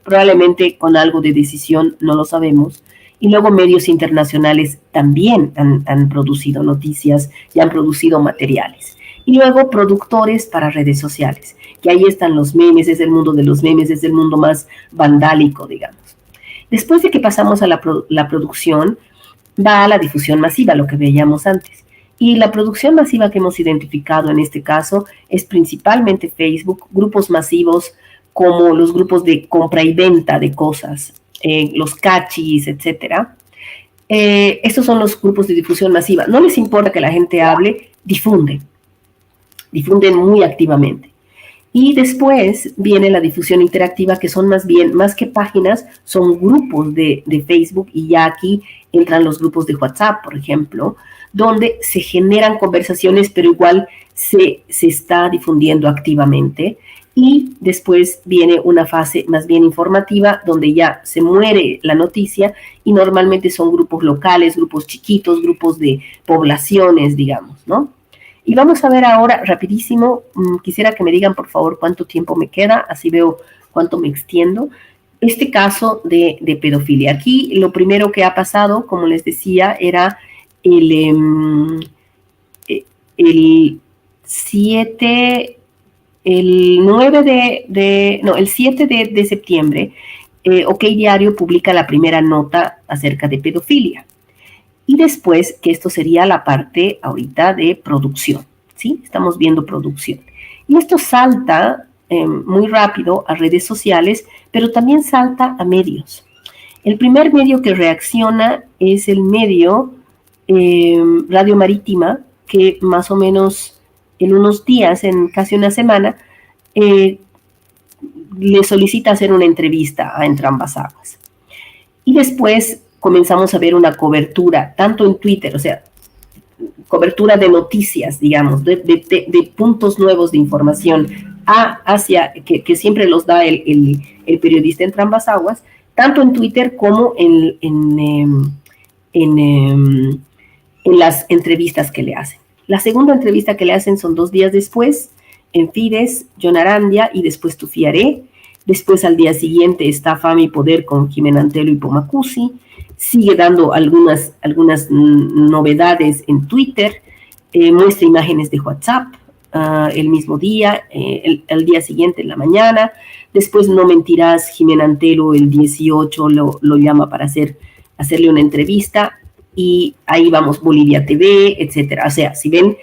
probablemente con algo de decisión, no lo sabemos. Y luego medios internacionales también han producido noticias y han producido materiales. Y luego productores para redes sociales, que ahí están los memes, es el mundo de los memes, es el mundo más vandálico, digamos. Después de que pasamos a la producción, va a la difusión masiva, lo que veíamos antes. Y la producción masiva que hemos identificado en este caso es principalmente Facebook, grupos masivos como los grupos de compra y venta de cosas, los cachis, etcétera. Estos son los grupos de difusión masiva. No les importa que la gente hable, difunden muy activamente. Y después viene la difusión interactiva, que son más bien, más que páginas, son grupos de Facebook, y ya aquí entran los grupos de WhatsApp, por ejemplo, donde se generan conversaciones, pero igual se está difundiendo activamente. Y después viene una fase más bien informativa, donde ya se muere la noticia, y normalmente son grupos locales, grupos chiquitos, grupos de poblaciones, digamos, ¿no? Y vamos a ver ahora, rapidísimo, quisiera que me digan, por favor, cuánto tiempo me queda, así veo cuánto me extiendo. Este caso de pedofilia. Aquí lo primero que ha pasado, como les decía, era el 7 de septiembre, OK Diario publica la primera nota acerca de pedofilia. Y después, que esto sería la parte ahorita de producción, ¿sí? Estamos viendo producción. Y esto salta muy rápido a redes sociales, pero también salta a medios. El primer medio que reacciona es el medio Radio Marítima, que más o menos en unos días, en casi una semana, le solicita hacer una entrevista a Entrambas Aguas. Y después comenzamos a ver una cobertura, tanto en Twitter, o sea, cobertura de noticias, digamos, de puntos nuevos de información hacia, que siempre los da el periodista Entrambas Aguas, tanto en Twitter como en las entrevistas que le hacen. La segunda entrevista que le hacen son 2 días después, en Fides, John Arandia, y después Tufiaré. Después, al día siguiente, está Fama y Poder con Jimena Antelo y Pomacusi. Sigue dando algunas novedades en Twitter, muestra imágenes de WhatsApp el mismo día, el día siguiente en la mañana. Después, No Mentirás, Jimena Antelo el 18 lo llama para hacerle una entrevista, y ahí vamos, Bolivia TV, etcétera. O sea, si ven,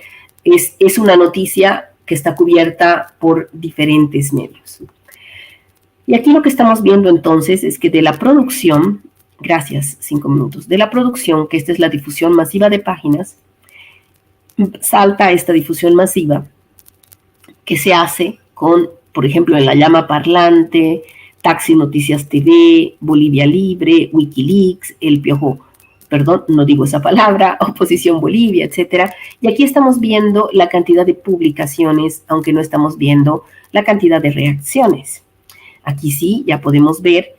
es una noticia que está cubierta por diferentes medios. Y aquí lo que estamos viendo entonces es que de la producción, gracias, 5 minutos, de la producción, que esta es la difusión masiva de páginas, salta esta difusión masiva que se hace con, por ejemplo, en La Llama Parlante, Taxi Noticias TV, Bolivia Libre, Wikileaks, El Piojo, perdón, no digo esa palabra, Oposición Bolivia, etcétera. Y aquí estamos viendo la cantidad de publicaciones, aunque no estamos viendo la cantidad de reacciones. Aquí sí, ya podemos ver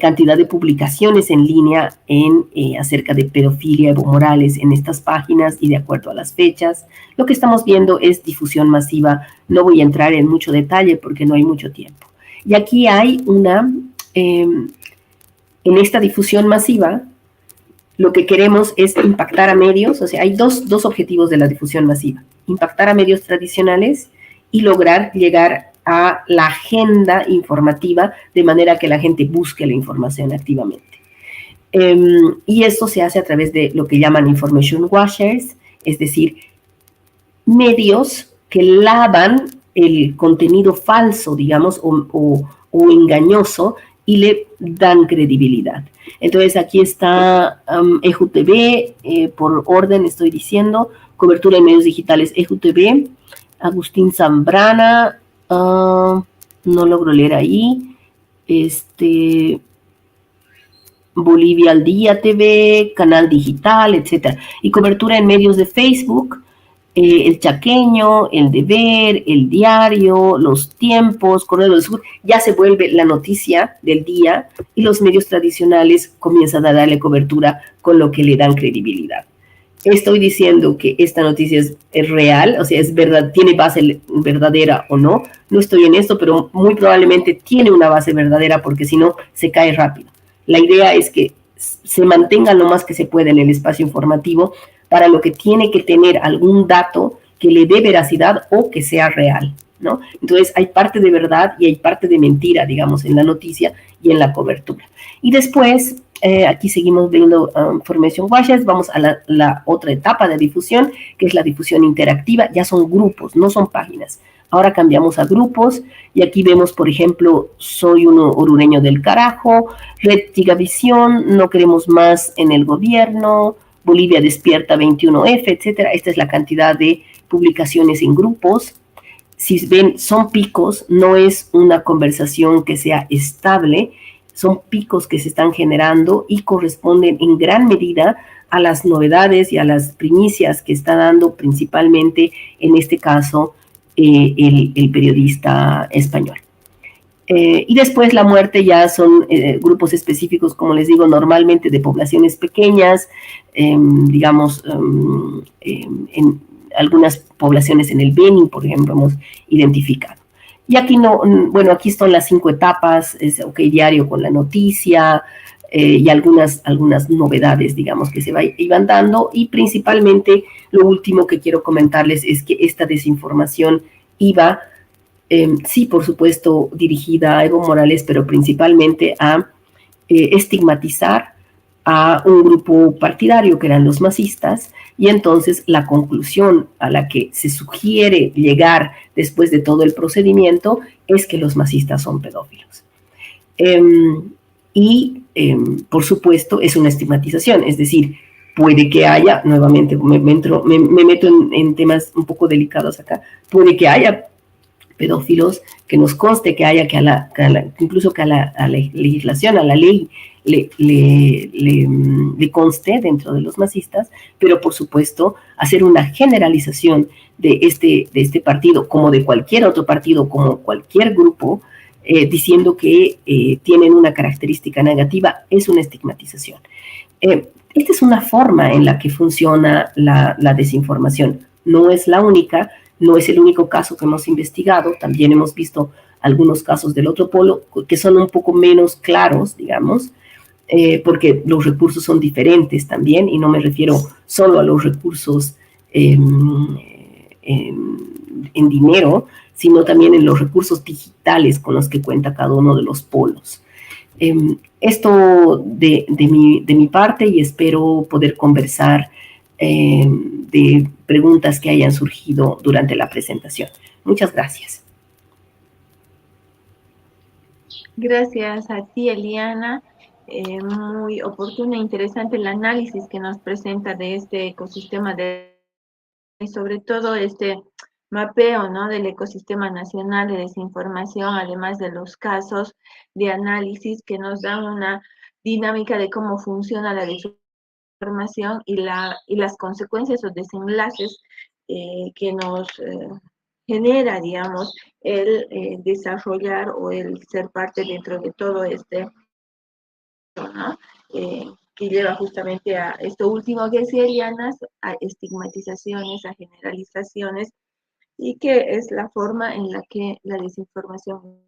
cantidad de publicaciones en línea acerca de pedofilia, Evo Morales en estas páginas, y de acuerdo a las fechas. Lo que estamos viendo es difusión masiva. No voy a entrar en mucho detalle porque no hay mucho tiempo. Y aquí hay en esta difusión masiva, lo que queremos es impactar a medios. O sea, hay dos objetivos de la difusión masiva: impactar a medios tradicionales y lograr llegar a la agenda informativa de manera que la gente busque la información activamente. Y esto se hace a través de lo que llaman information washers, es decir, medios que lavan el contenido falso, digamos, o engañoso, y le dan credibilidad. Entonces, aquí está EJUTV, por orden estoy diciendo, cobertura de medios digitales EJUTV, Agustín Zambrana, no logro leer ahí, Bolivia al Día TV, Canal Digital, etcétera. Y cobertura en medios de Facebook, El Chaqueño, El Deber, El Diario, Los Tiempos, Correo del Sur. Ya se vuelve la noticia del día, y los medios tradicionales comienzan a darle cobertura con lo que le dan credibilidad. Estoy diciendo que esta noticia es real, o sea, es verdad, tiene base verdadera o no. No estoy en esto, pero muy probablemente tiene una base verdadera, porque si no, se cae rápido. La idea es que se mantenga lo más que se pueda en el espacio informativo, para lo que tiene que tener algún dato que le dé veracidad o que sea real, ¿no? Entonces hay parte de verdad y hay parte de mentira, digamos, en la noticia y en la cobertura. Y después, aquí seguimos viendo Formation Washes, vamos a la otra etapa de difusión, que es la difusión interactiva, ya son grupos, no son páginas. Ahora cambiamos a grupos y aquí vemos, por ejemplo, soy un orureño del carajo, Red Gigavisión, no queremos más en el gobierno, Bolivia despierta 21F, etcétera. Esta es la cantidad de publicaciones en grupos. Si ven, son picos, no es una conversación que sea estable, son picos que se están generando y corresponden en gran medida a las novedades y a las primicias que está dando principalmente, en este caso, el periodista español. Y después la muerte ya son grupos específicos, como les digo, normalmente de poblaciones pequeñas, digamos, en algunas poblaciones en el Beni, por ejemplo, hemos identificado. Y aquí no, bueno, aquí están las 5 etapas, es OK Diario con la noticia y algunas novedades, digamos, que se iban dando. Y principalmente lo último que quiero comentarles es que esta desinformación iba, sí, por supuesto, dirigida a Evo Morales, pero principalmente a estigmatizar a un grupo partidario que eran los masistas, y entonces la conclusión a la que se sugiere llegar después de todo el procedimiento es que los masistas son pedófilos. Por supuesto, es una estigmatización, es decir, puede que haya, nuevamente me meto en temas un poco delicados acá, puede que haya pedófilos, que nos conste que haya, incluso que a la legislación, a la ley, le conste dentro de los masistas, pero por supuesto hacer una generalización de este partido, como de cualquier otro partido, como cualquier grupo, diciendo que tienen una característica negativa, es una estigmatización. Esta es una forma en la que funciona la desinformación. No es la única, no es el único caso que hemos investigado, también hemos visto algunos casos del otro polo que son un poco menos claros, digamos, porque los recursos son diferentes también, y no me refiero solo a los recursos en dinero, sino también en los recursos digitales con los que cuenta cada uno de los polos. Esto de mi parte, y espero poder conversar de preguntas que hayan surgido durante la presentación. Muchas gracias. Gracias a ti, Eliana. Muy oportuno e interesante el análisis que nos presenta de este ecosistema y sobre todo este mapeo, ¿no?, del ecosistema nacional de desinformación, además de los casos de análisis que nos dan una dinámica de cómo funciona la desinformación y las consecuencias o desenlaces que nos genera, digamos, el desarrollar o el ser parte dentro de todo este, ¿no?, que lleva justamente a esto último que decía Eliana, a estigmatizaciones, a generalizaciones, y que es la forma en la que la desinformación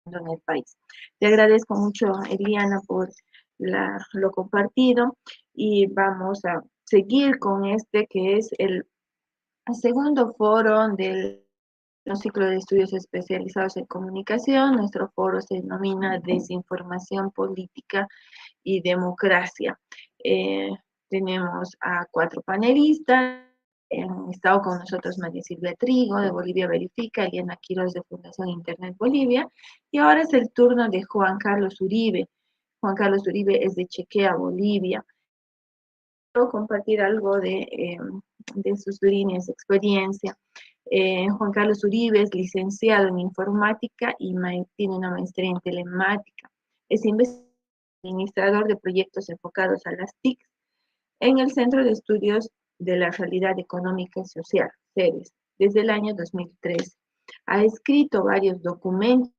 en el país. Te agradezco mucho, Eliana, por lo compartido, y vamos a seguir con este que es el segundo foro del ciclo de estudios especializados en comunicación. Nuestro foro se denomina Desinformación Política y Democracia. Tenemos a 4 panelistas. Han estado con nosotros María Silvia Trigo, de Bolivia Verifica, Eliana Quiroz, de Fundación Internet Bolivia, y ahora es el turno de Juan Carlos Uribe. Juan Carlos Uribe es de Chequea, Bolivia. Quiero compartir algo de sus líneas de experiencia. Juan Carlos Uribe es licenciado en informática y tiene una maestría en telemática. Es administrador de proyectos enfocados a las TIC en el Centro de Estudios de la Realidad Económica y Social, CERES, desde el año 2013. Ha escrito varios documentos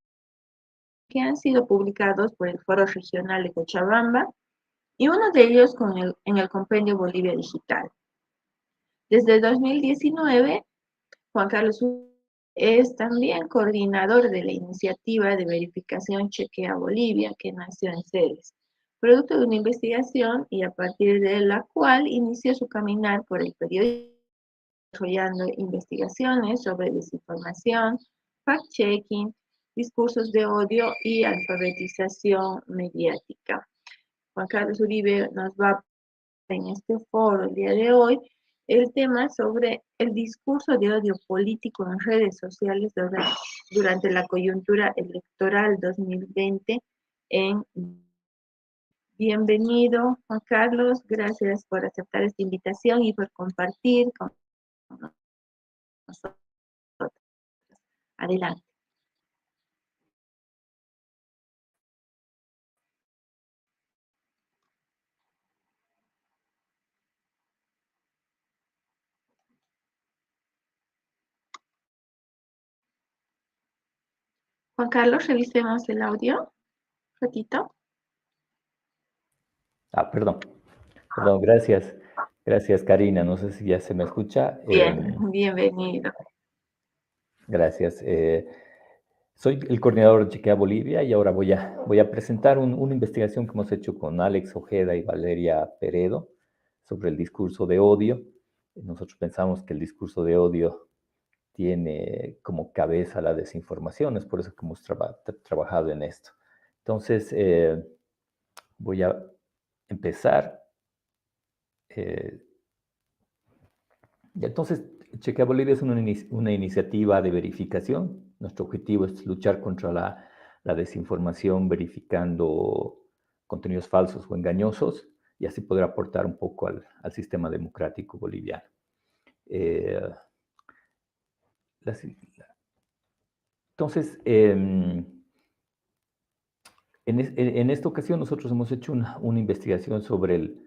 que han sido publicados por el Foro Regional de Cochabamba, y uno de ellos en el Compendio Bolivia Digital. Desde 2019, Juan Carlos es también coordinador de la iniciativa de verificación Chequea Bolivia, que nació en CERES, producto de una investigación y a partir de la cual inició su caminar por el periodismo desarrollando investigaciones sobre desinformación, fact-checking, discursos de odio y alfabetización mediática. Juan Carlos Uribe nos va a en este foro el día de hoy el tema sobre el discurso de odio político en redes sociales durante la coyuntura electoral 2020 en... Bienvenido, Juan Carlos, gracias por aceptar esta invitación y por compartir con nosotros. Adelante. Juan Carlos, revisemos el audio. Un ratito. Perdón, gracias. Gracias, Karina. No sé si ya se me escucha. Bien, bienvenido. Gracias. Soy el coordinador de Chequea Bolivia y ahora voy a presentar una investigación que hemos hecho con Alex Ojeda y Valeria Peredo sobre el discurso de odio. Nosotros pensamos que el discurso de odio tiene como cabeza la desinformación, es por eso que hemos trabajado en esto. Entonces, voy a empezar. Y entonces, Chequea Bolivia es una iniciativa de verificación. Nuestro objetivo es luchar contra la desinformación, verificando contenidos falsos o engañosos, y así poder aportar un poco al sistema democrático boliviano. Entonces, en esta ocasión nosotros hemos hecho una investigación sobre el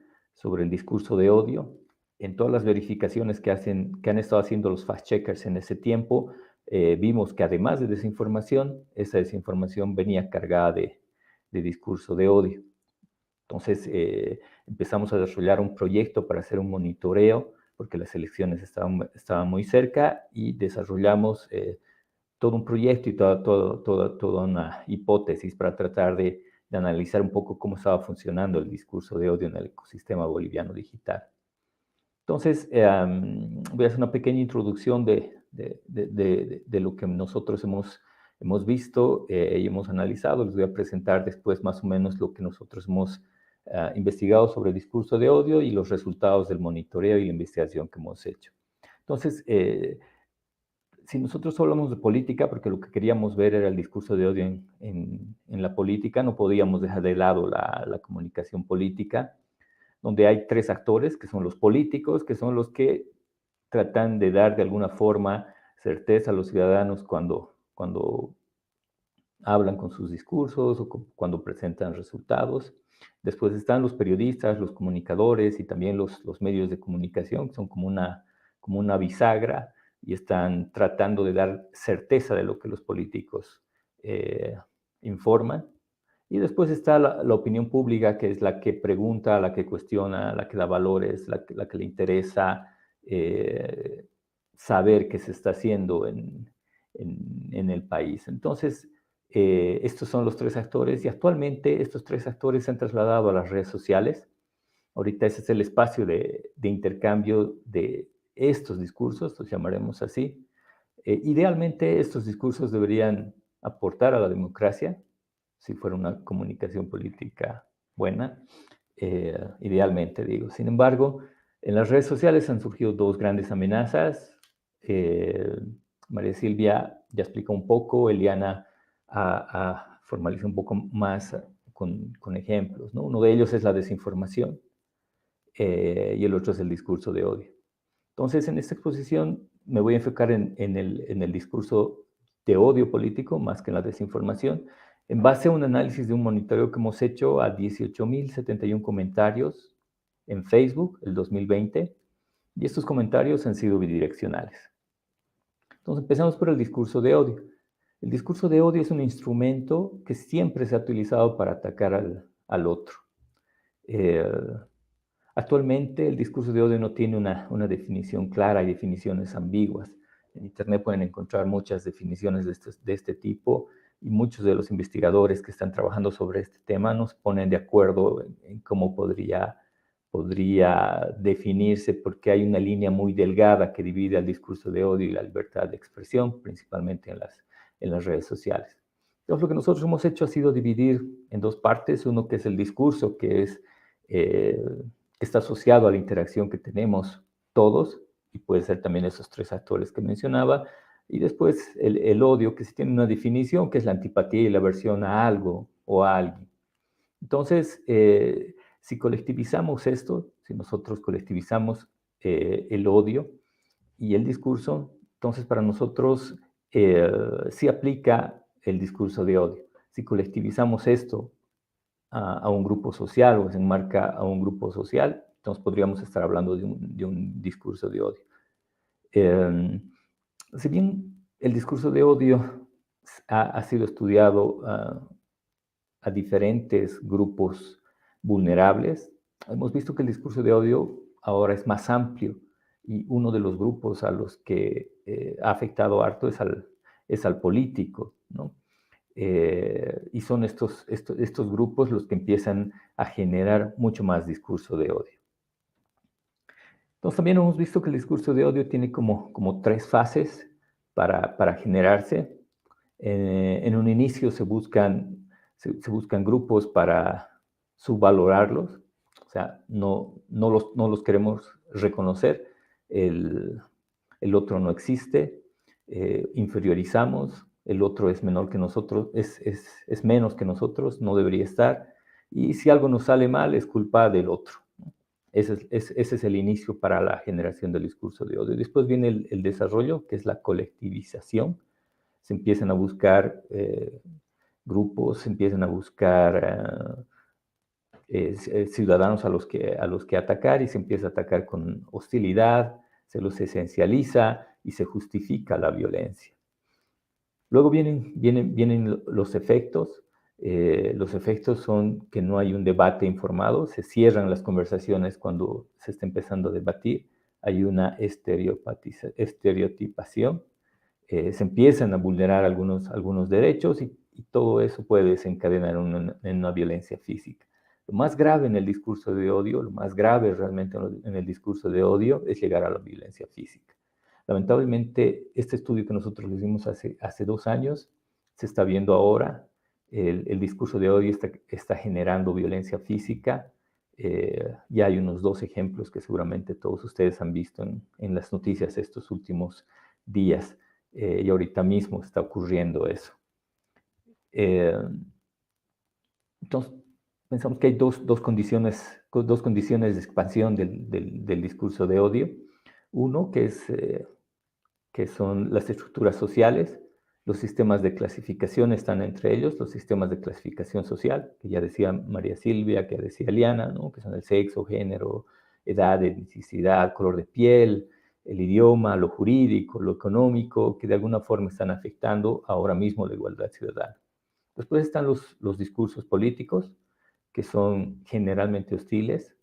discurso de odio. En todas las verificaciones que han estado haciendo los fact-checkers en ese tiempo, vimos que además de desinformación, esa desinformación venía cargada de discurso de odio. Entonces, empezamos a desarrollar un proyecto para hacer un monitoreo, porque las elecciones estaban muy cerca, y desarrollamos todo un proyecto y toda una hipótesis para tratar de analizar un poco cómo estaba funcionando el discurso de odio en el ecosistema boliviano digital. Entonces, voy a hacer una pequeña introducción de lo que nosotros hemos visto y hemos analizado. Les voy a presentar después más o menos lo que nosotros hemos investigado sobre el discurso de odio y los resultados del monitoreo y la investigación que hemos hecho. Entonces, si nosotros hablamos de política, porque lo que queríamos ver era el discurso de odio en la política, no podíamos dejar de lado la comunicación política, donde hay tres actores, que son los políticos, que son los que tratan de dar de alguna forma certeza a los ciudadanos cuando hablan con sus discursos o cuando presentan resultados. Después están los periodistas, los comunicadores y también los medios de comunicación, que son como una bisagra, y están tratando de dar certeza de lo que los políticos informan. Y después está la opinión pública, que es la que pregunta, la que cuestiona, la que da valores, la que le interesa saber qué se está haciendo en el país. Entonces, estos son los tres actores, y actualmente estos tres actores se han trasladado a las redes sociales. Ahorita ese es el espacio de intercambio de estos discursos, los llamaremos así. Idealmente, estos discursos deberían aportar a la democracia, si fuera una comunicación política buena, idealmente digo. Sin embargo, en las redes sociales han surgido dos grandes amenazas. María Silvia ya explicó un poco, Eliana formalizó un poco más con ejemplos, ¿no? Uno de ellos es la desinformación y el otro es el discurso de odio. Entonces, en esta exposición me voy a enfocar en el discurso de odio político más que en la desinformación, en base a un análisis de un monitoreo que hemos hecho a 18.071 comentarios en Facebook el 2020, y estos comentarios han sido bidireccionales. Entonces, empezamos por el discurso de odio. El discurso de odio es un instrumento que siempre se ha utilizado para atacar al otro. Actualmente, el discurso de odio no tiene una definición clara, hay definiciones ambiguas. En Internet pueden encontrar muchas definiciones de este tipo, y muchos de los investigadores que están trabajando sobre este tema nos ponen de acuerdo en cómo podría podría definirse porque hay una línea muy delgada que divide al discurso de odio y la libertad de expresión, principalmente en las redes sociales. Entonces, lo que nosotros hemos hecho ha sido dividir en dos partes, uno que es el discurso, que está asociado a la interacción que tenemos todos, y puede ser también esos tres actores que mencionaba, y después el odio, que sí tiene una definición, que es la antipatía y la aversión a algo o a alguien. Entonces, si colectivizamos esto, si nosotros colectivizamos el odio y el discurso, entonces para nosotros sí aplica el discurso de odio. Si colectivizamos esto a un grupo social o se enmarca a un grupo social, entonces podríamos estar hablando de un discurso de odio. Si bien el discurso de odio ha sido estudiado a diferentes grupos vulnerables, hemos visto que el discurso de odio ahora es más amplio y uno de los grupos a los que ha afectado harto es al político, ¿no? Y son estos grupos los que empiezan a generar mucho más discurso de odio. Entonces también hemos visto que el discurso de odio tiene como tres fases para generarse. En un inicio se buscan grupos para subvalorarlos, o sea, no los queremos reconocer, el otro no existe, inferiorizamos, el otro es menor que nosotros, es menos que nosotros, no debería estar, y si algo nos sale mal es culpa del otro. Ese es el inicio para la generación del discurso de odio. Después viene el desarrollo, que es la colectivización. Se empiezan a buscar grupos, se empiezan a buscar ciudadanos a los que atacar y se empieza a atacar con hostilidad, se los esencializa y se justifica la violencia. Luego vienen los efectos. Los efectos son que no hay un debate informado, se cierran las conversaciones cuando se está empezando a debatir, hay una estereotipación, se empiezan a vulnerar algunos derechos y todo eso puede desencadenar en una violencia física. Lo más grave en el discurso de odio, lo más grave realmente en el discurso de odio es llegar a la violencia física. Lamentablemente, este estudio que nosotros hicimos hace 2 años, se está viendo ahora, el discurso de odio está generando violencia física. Ya hay unos 2 ejemplos que seguramente todos ustedes han visto en las noticias estos últimos días. Y ahorita mismo está ocurriendo eso. Entonces, pensamos que hay dos condiciones de expansión del discurso de odio. Uno, que son las estructuras sociales. Los sistemas de clasificación están entre ellos, los sistemas de clasificación social, que ya decía María Silvia, que decía Liana, ¿no? Que son el sexo, género, edad, etnicidad, color de piel, el idioma, lo jurídico, lo económico, que de alguna forma están afectando ahora mismo la igualdad ciudadana. Después están los discursos políticos, que son generalmente hostiles,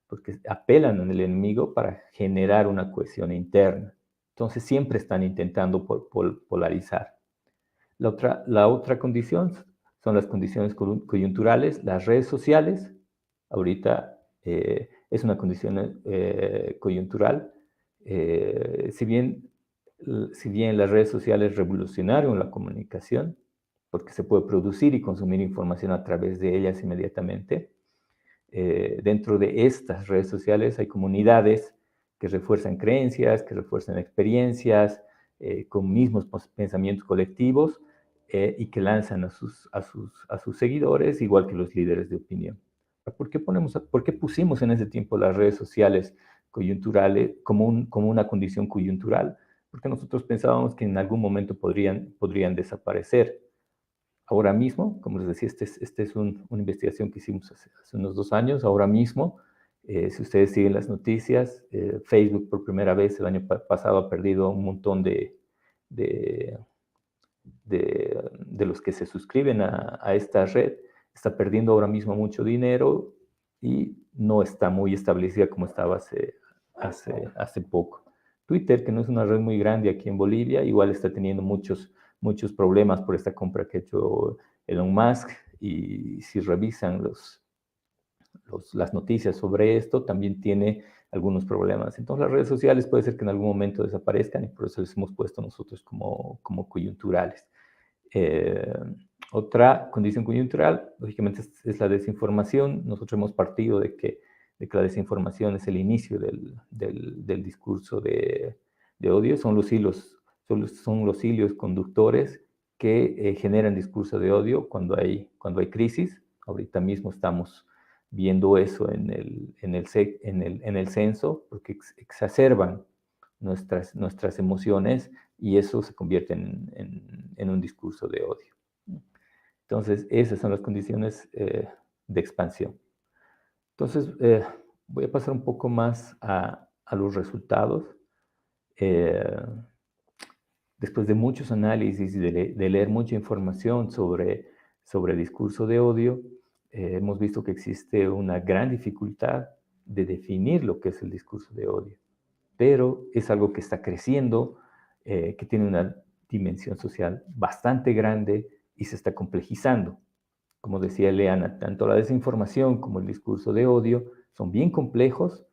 porque apelan al enemigo para generar una cohesión interna. Entonces siempre están intentando polarizar. La otra condición son las condiciones coyunturales. Las redes sociales, ahorita es una condición coyuntural. Si bien las redes sociales revolucionaron la comunicación, porque se puede producir y consumir información a través de ellas inmediatamente, dentro de estas redes sociales hay comunidades que refuerzan creencias, que refuerzan experiencias, con mismos pensamientos colectivos y que lanzan a sus seguidores, igual que los líderes de opinión. ¿Por qué pusimos en ese tiempo las redes sociales coyunturales como una condición coyuntural? Porque nosotros pensábamos que en algún momento podrían desaparecer. Ahora mismo, como les decía, esta es una investigación que hicimos hace unos 2 años. Ahora mismo, si ustedes siguen las noticias, Facebook por primera vez el año pasado ha perdido un montón de los que se suscriben a esta red. Está perdiendo ahora mismo mucho dinero y no está muy establecida como estaba hace poco. Twitter, que no es una red muy grande aquí en Bolivia, igual está teniendo muchos problemas por esta compra que ha hecho Elon Musk, y si revisan las noticias sobre esto, también tiene algunos problemas. Entonces las redes sociales puede ser que en algún momento desaparezcan y por eso les hemos puesto nosotros como coyunturales. Otra condición coyuntural, lógicamente, es la desinformación. Nosotros hemos partido de que la desinformación es el inicio del discurso de odio, son los hilos conductores que generan discurso de odio cuando hay crisis. Ahorita mismo estamos viendo eso en el censo, porque exacerban nuestras emociones y eso se convierte en un discurso de odio. Entonces, esas son las condiciones de expansión. Entonces, voy a pasar un poco más a los resultados. Después de muchos análisis y de leer mucha información sobre discurso de odio, hemos visto que existe una gran dificultad de definir lo que es el discurso de odio, pero es algo que está creciendo, que tiene una dimensión social bastante grande y se está complejizando. Como decía Eliana, tanto la desinformación como el discurso de odio son bien complejos,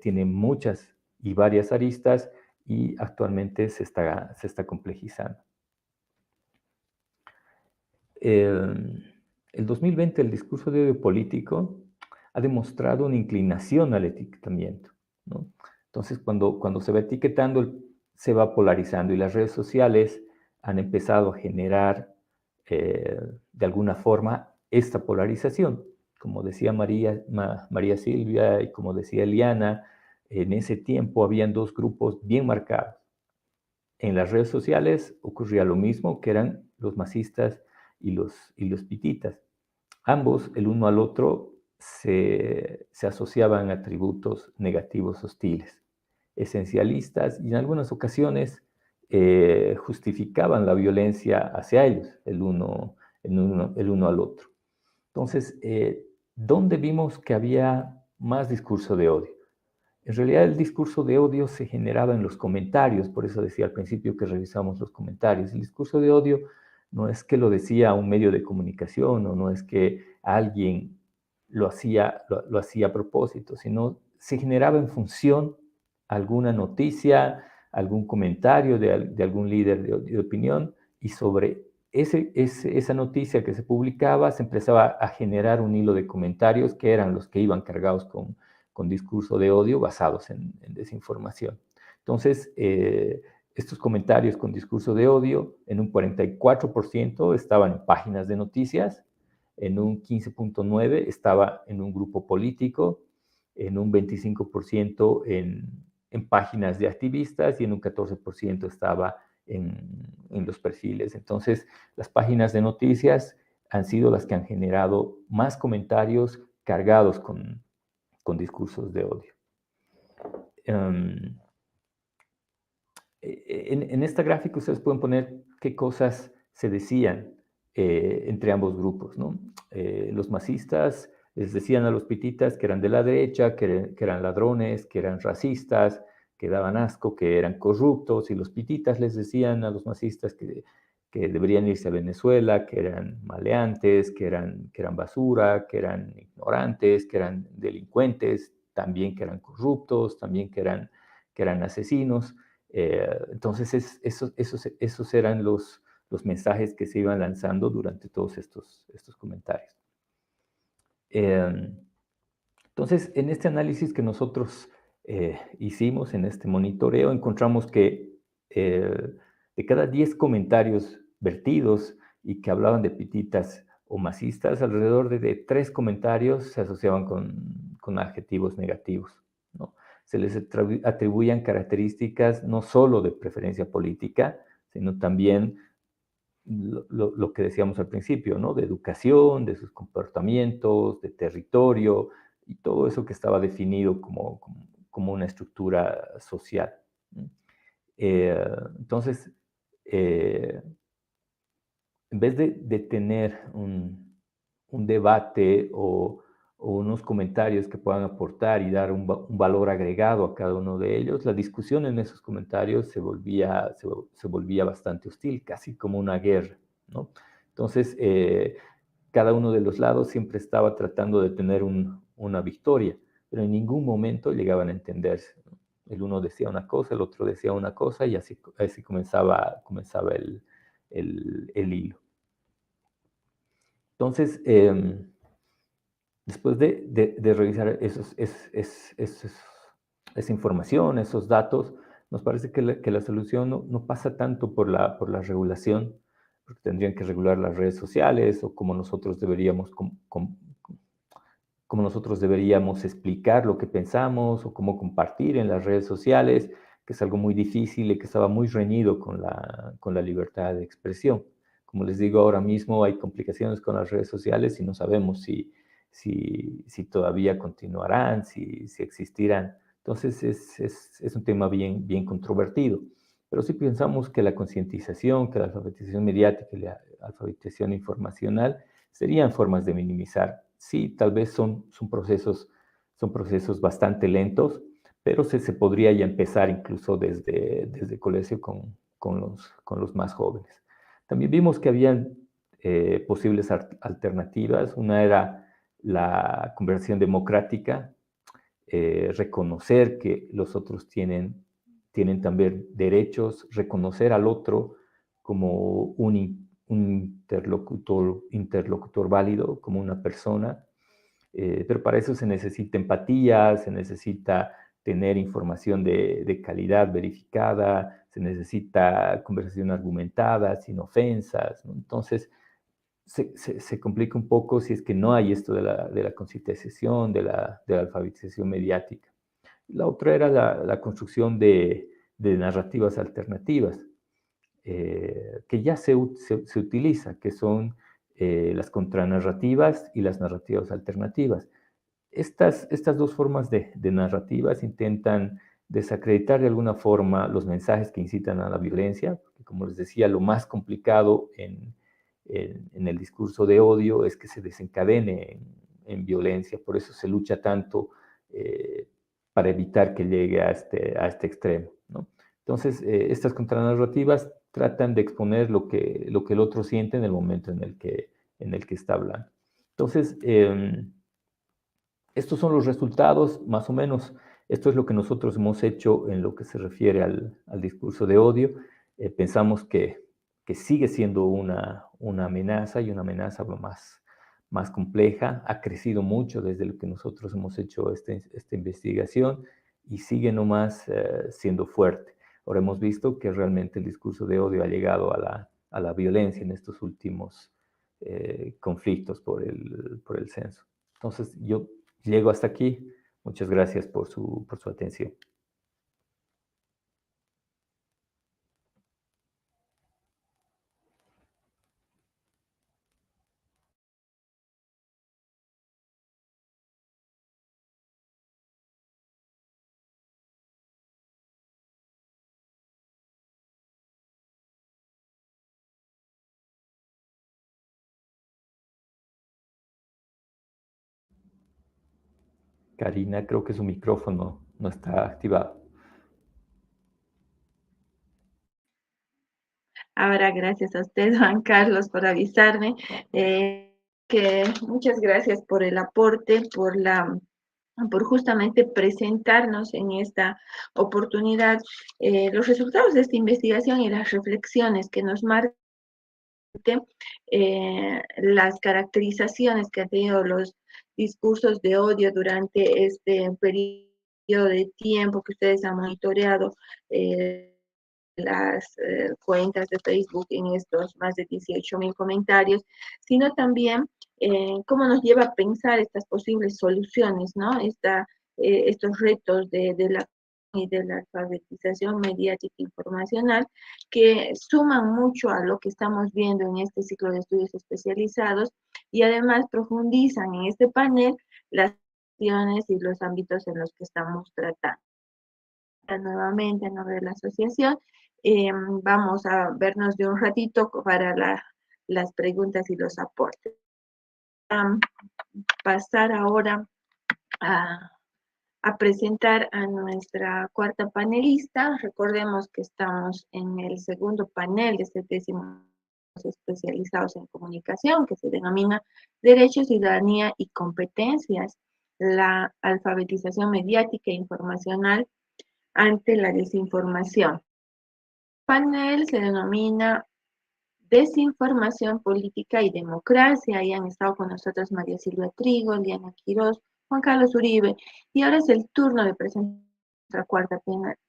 tienen muchas y varias aristas y actualmente se está complejizando. El 2020, el discurso de odio político ha demostrado una inclinación al etiquetamiento, ¿no? Entonces, cuando se va etiquetando, se va polarizando y las redes sociales han empezado a generar de alguna forma esta polarización. Como decía María Silvia y como decía Eliana, en ese tiempo habían dos grupos bien marcados. En las redes sociales ocurría lo mismo, que eran los masistas y los pititas. Ambos, el uno al otro, se asociaban atributos negativos hostiles, esencialistas, y en algunas ocasiones justificaban la violencia hacia ellos, el uno al otro. Entonces, ¿dónde vimos que había más discurso de odio? En realidad el discurso de odio se generaba en los comentarios, por eso decía al principio que revisamos los comentarios. El discurso de odio no es que lo decía un medio de comunicación o no es que alguien lo hacía a propósito, sino se generaba en función a alguna noticia, algún comentario de algún líder de opinión, y sobre esa noticia que se publicaba se empezaba a generar un hilo de comentarios que eran los que iban cargados con discurso de odio basados en desinformación. Entonces, estos comentarios con discurso de odio en un 44% estaban en páginas de noticias, en un 15.9% estaba en un grupo político, en un 25% en páginas de activistas y en un 14% estaba en los perfiles. Entonces, las páginas de noticias han sido las que han generado más comentarios cargados con discursos de odio. En esta gráfica ustedes pueden poner qué cosas se decían entre ambos grupos, ¿no? Los masistas les decían a los pititas que eran de la derecha, que eran ladrones, que eran racistas, que daban asco, que eran corruptos, y los pititas les decían a los masistas que deberían irse a Venezuela, que eran maleantes, que eran basura, que eran ignorantes, que eran delincuentes, también que eran corruptos, también que eran asesinos. Entonces, esos eran los mensajes que se iban lanzando durante todos estos comentarios. Entonces, en este análisis que nosotros hicimos, en este monitoreo, encontramos que de cada 10 comentarios vertidos y que hablaban de pititas o masistas, alrededor de 3 comentarios se asociaban con adjetivos negativos, ¿no? Se les atribuían características no solo de preferencia política, sino también lo que decíamos al principio, ¿no? De educación, de sus comportamientos, de territorio, y todo eso que estaba definido como una estructura social. Entonces, en vez de tener un debate o unos comentarios que puedan aportar y dar un valor agregado a cada uno de ellos, la discusión en esos comentarios se volvía bastante hostil, casi como una guerra, ¿no? Entonces, cada uno de los lados siempre estaba tratando de tener un una victoria, pero en ningún momento llegaban a entenderse, ¿no? El uno decía una cosa, el otro decía una cosa, y así comenzaba el hilo. Entonces, después de revisar esa información, esos datos, nos parece que la solución no pasa tanto por la regulación, porque tendrían que regular las redes sociales o como nosotros deberíamos explicar lo que pensamos o cómo compartir en las redes sociales, que es algo muy difícil y que estaba muy reñido con la libertad de expresión. Como les digo, ahora mismo hay complicaciones con las redes sociales y no sabemos si todavía continuarán, si existirán. Entonces es un tema bien controvertido. Pero sí pensamos que la concientización, que la alfabetización mediática y la alfabetización informacional serían formas de minimizar. Sí, tal vez son procesos bastante lentos, pero se podría ya empezar incluso desde el colegio con los más jóvenes. También vimos que habían posibles alternativas. Una era la conversación democrática, reconocer que los otros tienen también derechos, reconocer al otro como un interlocutor válido, como una persona, pero para eso se necesita empatía, se necesita tener información de calidad verificada, se necesita conversación argumentada, sin ofensas, ¿no? Entonces, se complica un poco si es que no hay esto de la concientización, de la alfabetización mediática. La otra era la construcción de narrativas alternativas, que ya se utiliza, que son las contranarrativas y las narrativas alternativas. Estas dos formas de narrativas intentan desacreditar de alguna forma los mensajes que incitan a la violencia, porque como les decía, lo más complicado en el discurso de odio es que se desencadene en violencia, por eso se lucha tanto para evitar que llegue a este extremo, ¿no? Entonces, estas contranarrativas tratan de exponer lo que el otro siente en el momento en el que está hablando. Entonces, estos son los resultados, más o menos. Esto es lo que nosotros hemos hecho en lo que se refiere al discurso de odio. Pensamos que sigue siendo una amenaza, y una amenaza más compleja. Ha crecido mucho desde lo que nosotros hemos hecho esta investigación y sigue nomás siendo fuerte. Ahora hemos visto que realmente el discurso de odio ha llegado a la violencia en estos últimos conflictos por el censo. Entonces, yo llego hasta aquí. Muchas gracias por su atención. Karina, creo que su micrófono no está activado. Ahora, gracias a usted, Juan Carlos, por avisarme. Que muchas gracias por el aporte, por justamente presentarnos en esta oportunidad los resultados de esta investigación y las reflexiones que nos marcan las caracterizaciones que han tenido los discursos de odio durante este periodo de tiempo que ustedes han monitoreado las cuentas de Facebook en estos más de 18.000 comentarios, sino también cómo nos lleva a pensar estas posibles soluciones, ¿no? Estos retos de la alfabetización mediática informacional que suman mucho a lo que estamos viendo en este ciclo de estudios especializados y además profundizan en este panel las acciones y los ámbitos en los que estamos tratando. Nuevamente, en nombre de la asociación, vamos a vernos de un ratito para las preguntas y los aportes. Pasar ahora a presentar a nuestra cuarta panelista. Recordemos que estamos en el segundo panel de este 10º especializados en comunicación, que se denomina Derecho, Ciudadanía y Competencias. la alfabetización mediática e informacional ante la desinformación. El panel se denomina Desinformación Política y Democracia. Ahí han estado con nosotros María Silvia Trigo, Liana Quiroz, Juan Carlos Uribe, y ahora es el turno de presentar a nuestra cuarta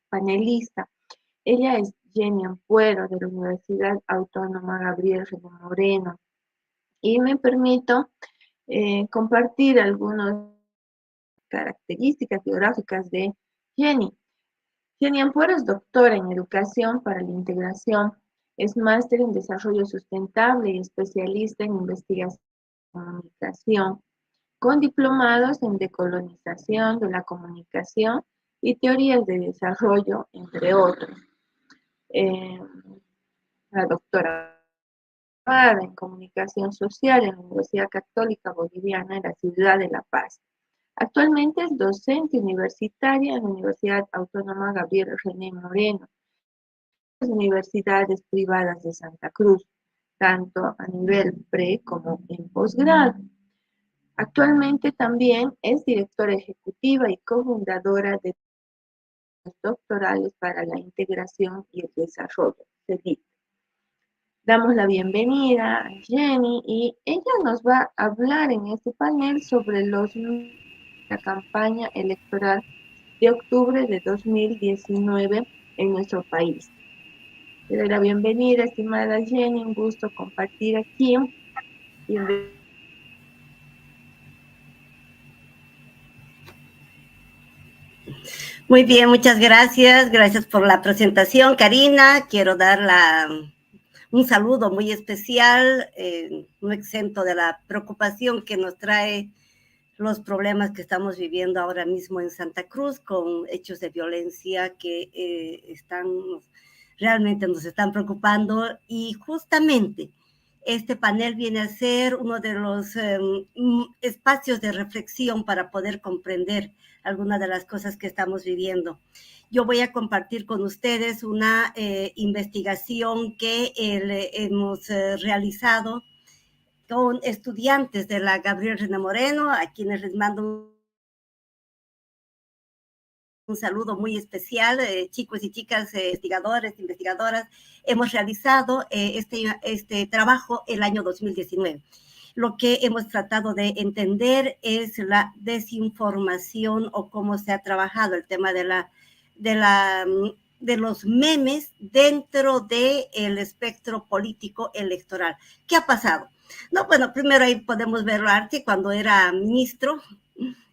panelista. Ella es Jenny Ampuero, de la Universidad Autónoma Gabriel René Moreno, y me permito compartir algunas características biográficas de Jenny. Jenny Ampuero es doctora en Educación para la Integración, es máster en Desarrollo Sustentable y especialista en Investigación y Comunicación, con diplomados en Decolonización de la Comunicación y Teorías de Desarrollo, entre otros. La doctora en Comunicación Social en la Universidad Católica Boliviana en la ciudad de La Paz. Actualmente es docente universitaria en la Universidad Autónoma Gabriel René Moreno, las universidades privadas de Santa Cruz, tanto a nivel pre como en posgrado. Actualmente también es directora ejecutiva y cofundadora de doctorales para la integración y el desarrollo, CEDIT. Damos la bienvenida a Jenny y ella nos va a hablar en este panel sobre la campaña electoral de octubre de 2019 en nuestro país. Le doy la bienvenida, estimada Jenny, un gusto compartir aquí. Bienvenida. Muy bien, muchas gracias. Gracias por la presentación, Karina. Quiero dar un saludo muy especial, no exento de la preocupación que nos trae los problemas que estamos viviendo ahora mismo en Santa Cruz con hechos de violencia que realmente nos están preocupando, y justamente este panel viene a ser uno de los espacios de reflexión para poder comprender algunas de las cosas que estamos viviendo. Yo voy a compartir con ustedes una investigación que hemos realizado con estudiantes de la Gabriel René Moreno, a quienes les mando un saludo muy especial, chicos y chicas, investigadores, investigadoras. Hemos realizado este trabajo el año 2019. Lo que hemos tratado de entender es la desinformación o cómo se ha trabajado el tema de los memes dentro del espectro político electoral. ¿Qué ha pasado? No, bueno, primero ahí podemos ver a Arti cuando era ministro,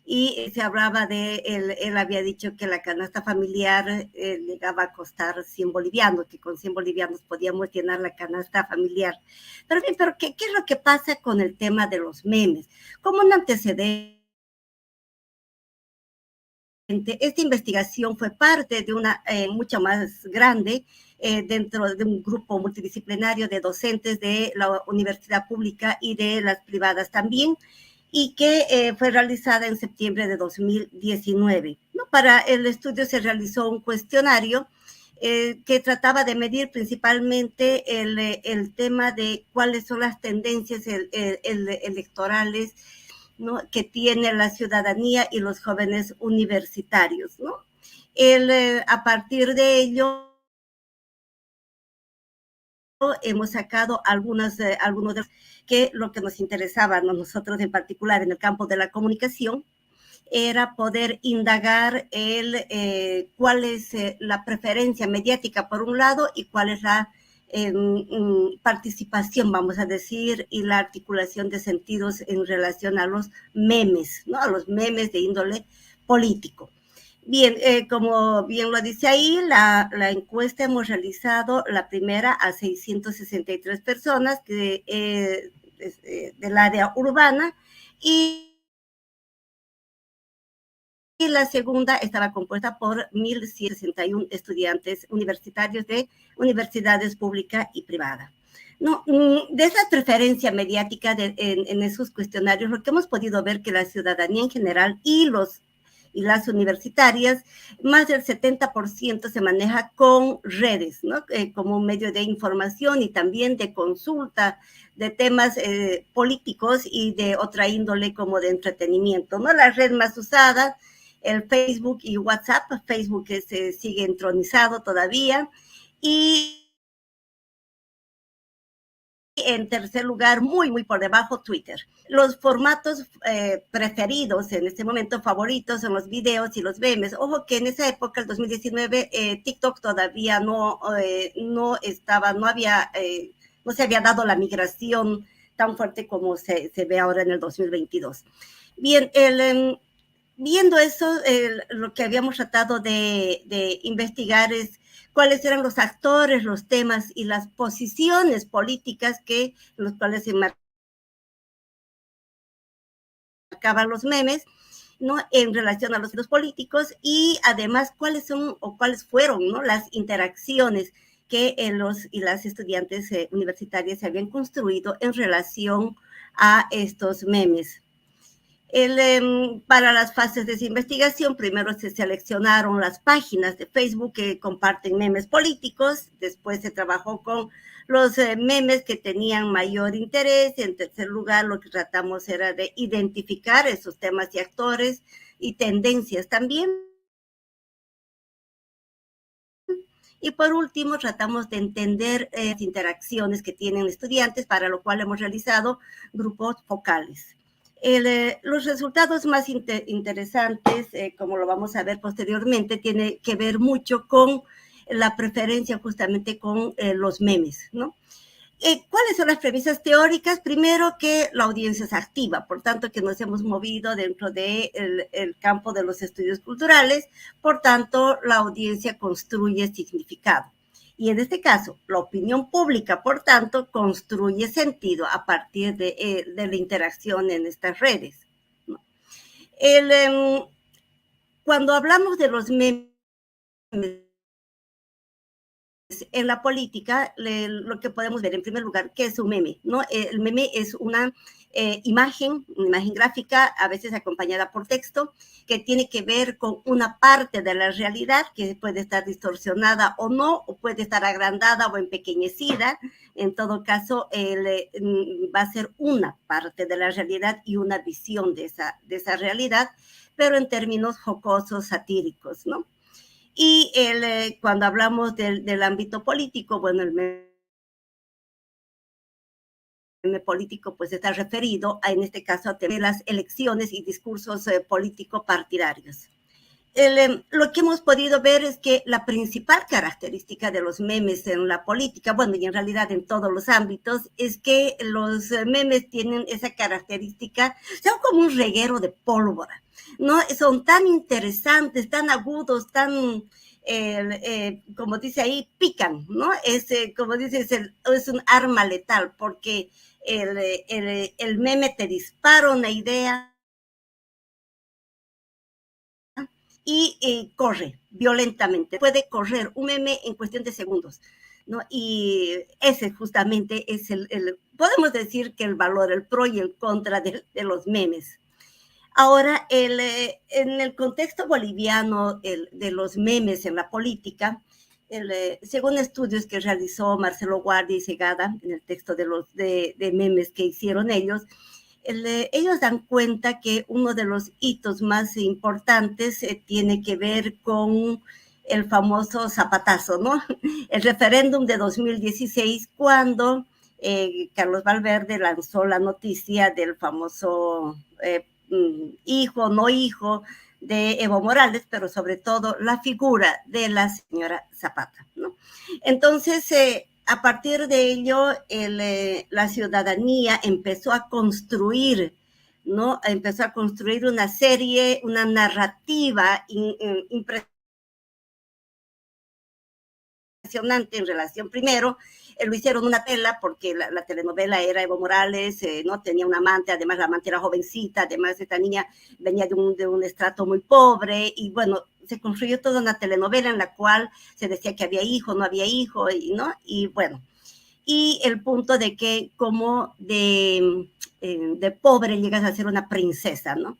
y se hablaba él había dicho que la canasta familiar llegaba a costar 100 bolivianos, que con 100 bolivianos podíamos llenar la canasta familiar. Pero bien, ¿qué es lo que pasa con el tema de los memes? Como un antecedente, esta investigación fue parte de una mucho más grande, dentro de un grupo multidisciplinario de docentes de la universidad pública y de las privadas también, y que fue realizada en septiembre de 2019. ¿No? Para el estudio se realizó un cuestionario que trataba de medir principalmente el tema de cuáles son las tendencias electorales, ¿no?, que tiene la ciudadanía y los jóvenes universitarios, ¿no? A partir de ello, hemos sacado algunos de los que lo que nos interesaba a nosotros en particular en el campo de la comunicación era poder indagar cuál es la preferencia mediática por un lado y cuál es la participación, vamos a decir, y la articulación de sentidos en relación a los memes, ¿no? A los memes de índole político. Bien, como bien lo dice ahí, la encuesta hemos realizado la primera a 663 personas del área urbana, y la segunda estaba compuesta por 1.161 estudiantes universitarios de universidades públicas y privadas. No, de esa preferencia mediática en esos cuestionarios, lo que hemos podido ver que la ciudadanía en general y y las universitarias, más del 70% se maneja con redes, ¿no? Como un medio de información y también de consulta de temas políticos y de otra índole como de entretenimiento, ¿no? La red más usada, el Facebook y WhatsApp. Facebook sigue entronizado todavía. Y en tercer lugar, muy por debajo, Twitter. Los formatos preferidos en este momento, favoritos, son los videos y los memes. Ojo que en esa época, el 2019, TikTok todavía no se había dado la migración tan fuerte como se ve ahora en el 2022. Bien, viendo eso, lo que habíamos tratado de investigar es cuáles eran los actores, los temas y las posiciones políticas en los cuales se marcaban los memes, ¿no? En relación a los políticos, y además cuáles fueron, ¿no? Las interacciones que los y las estudiantes universitarias se habían construido en relación a estos memes. Para las fases de investigación, primero se seleccionaron las páginas de Facebook que comparten memes políticos, después se trabajó con los memes que tenían mayor interés, en tercer lugar lo que tratamos era de identificar esos temas y actores y tendencias también. Y por último, tratamos de entender las interacciones que tienen estudiantes, para lo cual hemos realizado grupos focales. Los resultados más interesantes, como lo vamos a ver posteriormente, tiene que ver mucho con la preferencia justamente con los memes, ¿no? ¿Cuáles son las premisas teóricas? Primero, que la audiencia es activa, por tanto que nos hemos movido dentro del campo de los estudios culturales, por tanto la audiencia construye significado. Y en este caso, la opinión pública, por tanto, construye sentido a partir de la interacción en estas redes, ¿no? Cuando hablamos de los memes en la política, lo que podemos ver en primer lugar, ¿qué es un meme? ¿No? El meme es una imagen gráfica, a veces acompañada por texto, que tiene que ver con una parte de la realidad que puede estar distorsionada o no, o puede estar agrandada o empequeñecida. En todo caso, va a ser una parte de la realidad y una visión de esa realidad, pero en términos jocosos, satíricos, ¿no? Y cuando hablamos del ámbito político, bueno, el meme político pues está referido en este caso a las elecciones y discursos político-partidarios. Lo que hemos podido ver es que la principal característica de los memes en la política, bueno, y en realidad en todos los ámbitos, es que los memes tienen esa característica, son como un reguero de pólvora, ¿no? Son tan interesantes, tan agudos, tan, como dice ahí, pican, ¿no? Como dice, es un arma letal, porque el meme te dispara una idea y corre violentamente. Puede correr un meme en cuestión de segundos, ¿no? Y ese justamente es podemos decir que el valor, el pro y el contra de los memes. Ahora, en el contexto boliviano de los memes en la política, según estudios que realizó Marcelo Guardia y Segada, en el texto de memes que hicieron ellos dan cuenta que uno de los hitos más importantes tiene que ver con el famoso zapatazo, ¿no? El referéndum de 2016, cuando Carlos Valverde lanzó la noticia del famoso hijo, no hijo de Evo Morales, pero sobre todo la figura de la señora Zapata, ¿no? Entonces, a partir de ello, la ciudadanía empezó a construir, ¿no? Empezó a construir una serie, una narrativa impresionante en relación, primero, lo hicieron una tela, porque la telenovela era Evo Morales, ¿no? Tenía un amante, además la amante era jovencita, además esta niña venía de un estrato muy pobre, y bueno, se construyó toda una telenovela en la cual se decía que había hijo, no había hijo, ¿no? Y bueno, y el punto de que como de pobre llegas a ser una princesa, ¿no?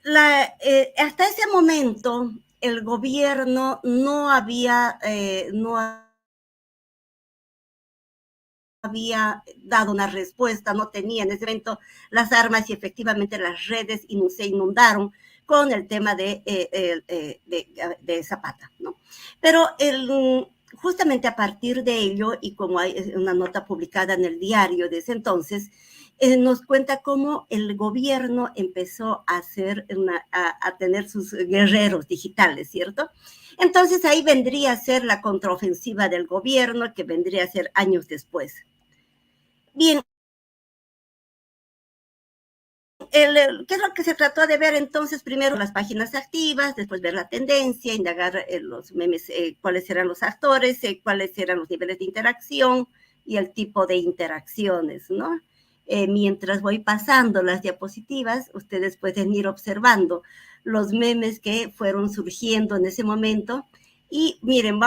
Hasta ese momento el gobierno no había dado una respuesta, no tenía en ese momento las armas y efectivamente las redes se inundaron con el tema de Zapata, ¿no? Pero justamente a partir de ello, y como hay una nota publicada en el diario de ese entonces, nos cuenta cómo el gobierno empezó a tener sus guerreros digitales, ¿cierto? Entonces ahí vendría a ser la contraofensiva del gobierno, que vendría a ser años después. Bien, ¿qué es lo que se trató de ver entonces? Primero las páginas activas, después ver la tendencia, indagar los memes, cuáles eran los actores, cuáles eran los niveles de interacción y el tipo de interacciones, ¿no? Mientras voy pasando las diapositivas, ustedes pueden ir observando los memes que fueron surgiendo en ese momento. Y miren,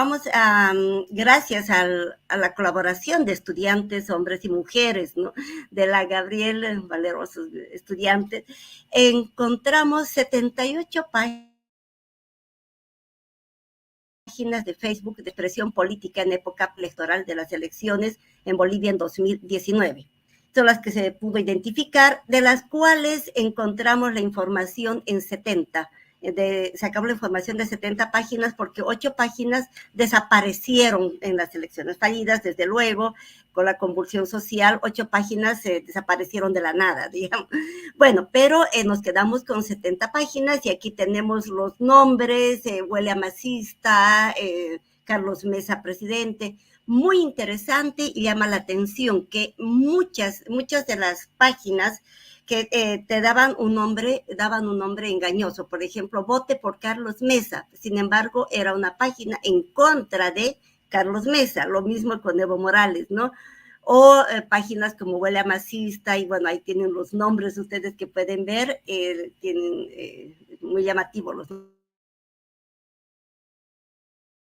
gracias a la colaboración de estudiantes, hombres y mujeres, ¿no? De la Gabriel Valerosos, estudiantes, encontramos 78 páginas de Facebook de expresión política en época electoral de las elecciones en Bolivia en 2019. Son las que se pudo identificar, de las cuales encontramos la información en 70. Se acabó la información de 70 páginas porque 8 páginas desaparecieron en las elecciones fallidas, desde luego, con la convulsión social, 8 páginas desaparecieron de la nada, digamos. Bueno, pero nos quedamos con 70 páginas y aquí tenemos los nombres, Huele a Masista, Carlos Mesa, presidente. Muy interesante y llama la atención que muchas de las páginas que te daban un nombre engañoso. Por ejemplo, vote por Carlos Mesa. Sin embargo, era una página en contra de Carlos Mesa. Lo mismo con Evo Morales, ¿no? O páginas como Huele a Masista, y bueno, ahí tienen los nombres ustedes que pueden ver, tienen muy llamativos los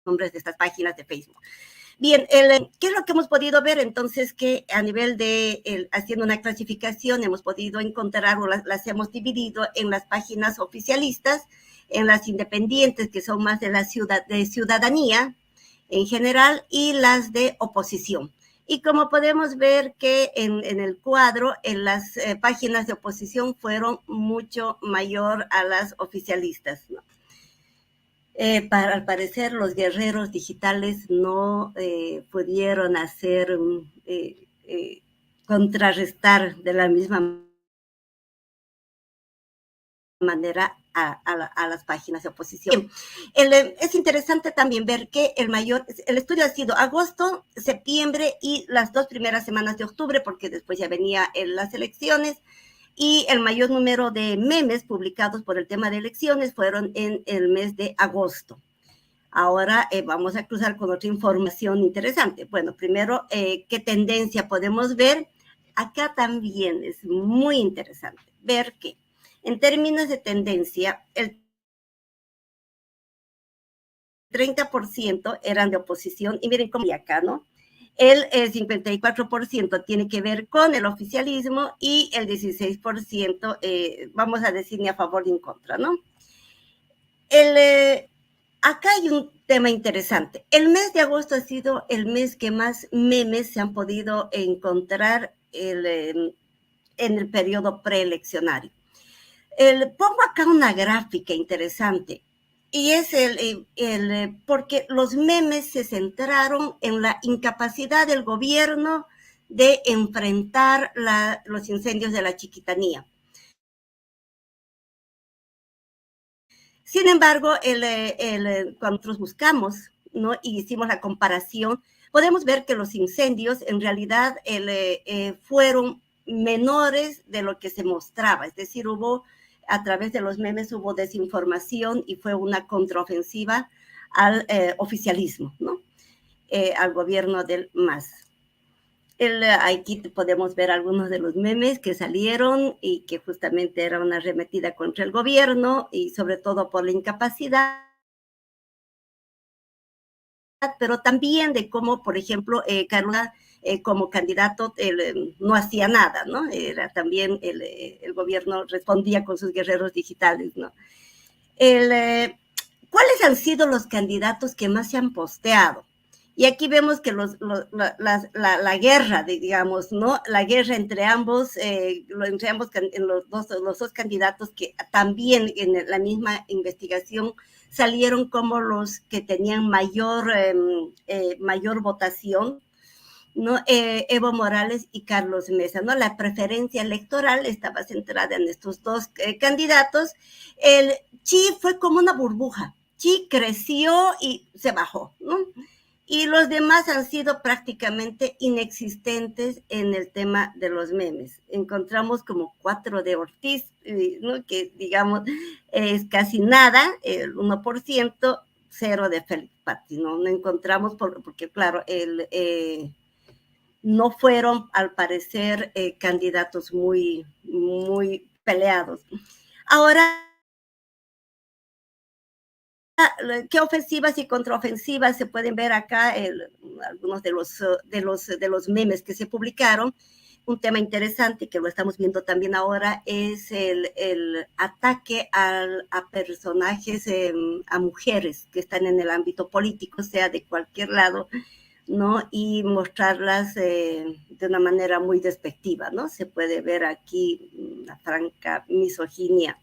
nombres de estas páginas de Facebook. Bien, ¿qué es lo que hemos podido ver? Entonces, que a nivel de, haciendo una clasificación, hemos podido encontrar o las hemos dividido en las páginas oficialistas, en las independientes, que son más de ciudadanía en general, y las de oposición. Y como podemos ver que en el cuadro, en las páginas de oposición fueron mucho mayor a las oficialistas, ¿no? Al parecer los guerreros digitales no pudieron contrarrestar de la misma manera a las páginas de oposición. Es interesante también ver que el estudio ha sido agosto, septiembre y las 2 primeras semanas de octubre, porque después ya venía las elecciones. Y el mayor número de memes publicados por el tema de elecciones fueron en el mes de agosto. Ahora vamos a cruzar con otra información interesante. Bueno, primero, ¿qué tendencia podemos ver? Acá también es muy interesante ver que en términos de tendencia, el 30% eran de oposición, y miren cómo acá, ¿no? El 54% tiene que ver con el oficialismo y el 16%, vamos a decir, ni a favor ni en contra, ¿no? Acá hay un tema interesante. El mes de agosto ha sido el mes que más memes se han podido encontrar en el periodo preeleccionario. Pongo acá una gráfica interesante. Y es porque los memes se centraron en la incapacidad del gobierno de enfrentar los incendios de la Chiquitanía. Sin embargo, cuando nosotros buscamos, ¿no? Y hicimos la comparación, podemos ver que los incendios en realidad fueron menores de lo que se mostraba. Es decir, a través de los memes hubo desinformación y fue una contraofensiva al oficialismo, ¿no? Al gobierno del MAS. Aquí podemos ver algunos de los memes que salieron y que justamente era una arremetida contra el gobierno y sobre todo por la incapacidad pero también de cómo, por ejemplo, Carlos como candidato no hacía nada, ¿no? Era también el gobierno respondía con sus guerreros digitales, ¿no? ¿Cuáles han sido los candidatos que más se han posteado? Y aquí vemos que la guerra, digamos, ¿no? La guerra entre ambos, en los dos candidatos que también en la misma investigación salieron como los que tenían mayor votación, ¿no? Evo Morales y Carlos Mesa, ¿no? La preferencia electoral estaba centrada en estos dos candidatos. El Chi fue como una burbuja. Chi creció y se bajó, ¿no? Y los demás han sido prácticamente inexistentes en el tema de los memes. Encontramos como 4 de Ortiz, ¿no? Que digamos es casi nada, el 1%, 0 de Félix Patti, ¿no? No encontramos, porque claro, no fueron, al parecer, candidatos muy, muy peleados. Ahora, ¿qué ofensivas y contraofensivas se pueden ver acá? Algunos de los memes que se publicaron. Un tema interesante que lo estamos viendo también ahora es el ataque a personajes, a mujeres que están en el ámbito político, sea de cualquier lado, ¿no? Y mostrarlas de una manera muy despectiva, ¿no? Se puede ver aquí una franca misoginia.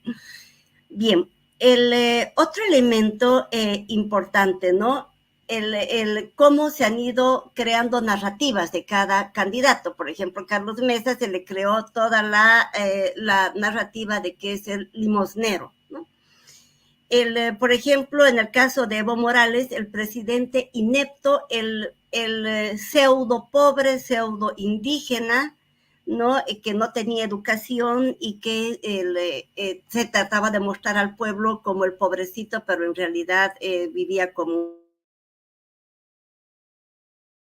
Bien, otro elemento importante, ¿no? El cómo se han ido creando narrativas de cada candidato. Por ejemplo, Carlos Mesa se le creó toda la narrativa de que es el limosnero, ¿no? Por ejemplo, en el caso de Evo Morales, el presidente inepto, el pseudo pobre, pseudo indígena, ¿no? Que no tenía educación y que se trataba de mostrar al pueblo como el pobrecito, pero en realidad vivía como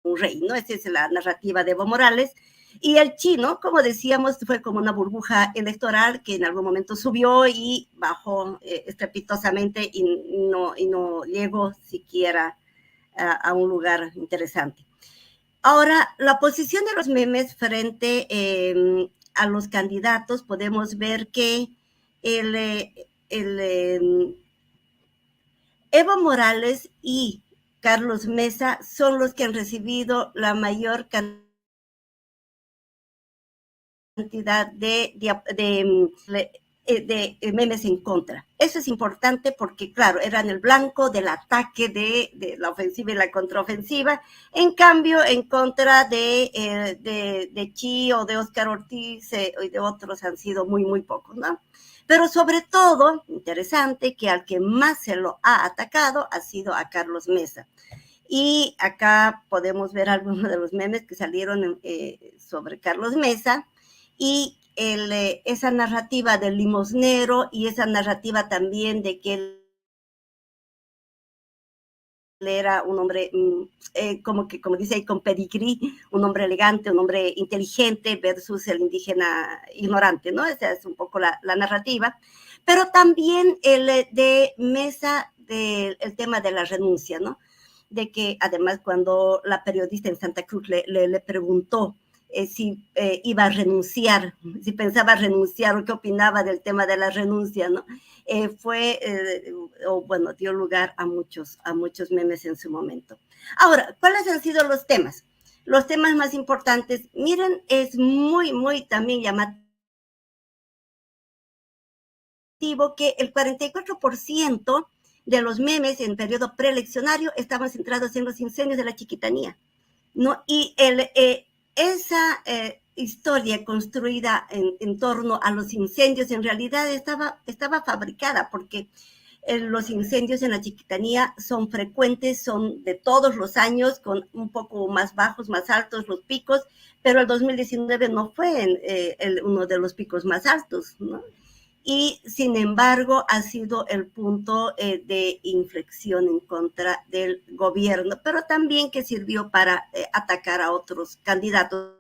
un rey, ¿no? Esa es la narrativa de Evo Morales. Y el chino, como decíamos, fue como una burbuja electoral que en algún momento subió y bajó estrepitosamente y no llegó siquiera a un lugar interesante. Ahora, la posición de los memes frente a los candidatos, podemos ver que Evo Morales y Carlos Mesa son los que han recibido la mayor cantidad de memes en contra. Eso es importante porque, claro, eran el blanco del ataque de la ofensiva y la contraofensiva. En cambio, en contra de Chi o de Óscar Ortiz y de otros han sido muy, muy pocos, ¿no? Pero sobre todo, interesante, que al que más se lo ha atacado ha sido a Carlos Mesa. Y acá podemos ver algunos de los memes que salieron sobre Carlos Mesa y esa narrativa del limosnero y esa narrativa también de que él era un hombre como dice ahí, con pedigrí, un hombre elegante, un hombre inteligente versus el indígena ignorante, ¿no? Esa es un poco la narrativa. Pero también el de Mesa, el tema de la renuncia, ¿no? De que además cuando la periodista en Santa Cruz le preguntó si iba a renunciar, si pensaba renunciar o qué opinaba del tema de la renuncia, ¿no? Dio lugar a muchos memes en su momento. Ahora, ¿cuáles han sido los temas? Los temas más importantes, miren, es muy, muy también llamativo que el 44% de los memes en periodo preeleccionario estaban centrados en los incendios de la Chiquitanía, ¿no? Y esa historia construida en torno a los incendios en realidad estaba fabricada porque los incendios en la Chiquitanía son frecuentes, son de todos los años, con un poco más bajos, más altos los picos, pero el 2019 no fue uno de los picos más altos, ¿no? Y sin embargo ha sido el punto de inflexión en contra del gobierno, pero también que sirvió para atacar a otros candidatos,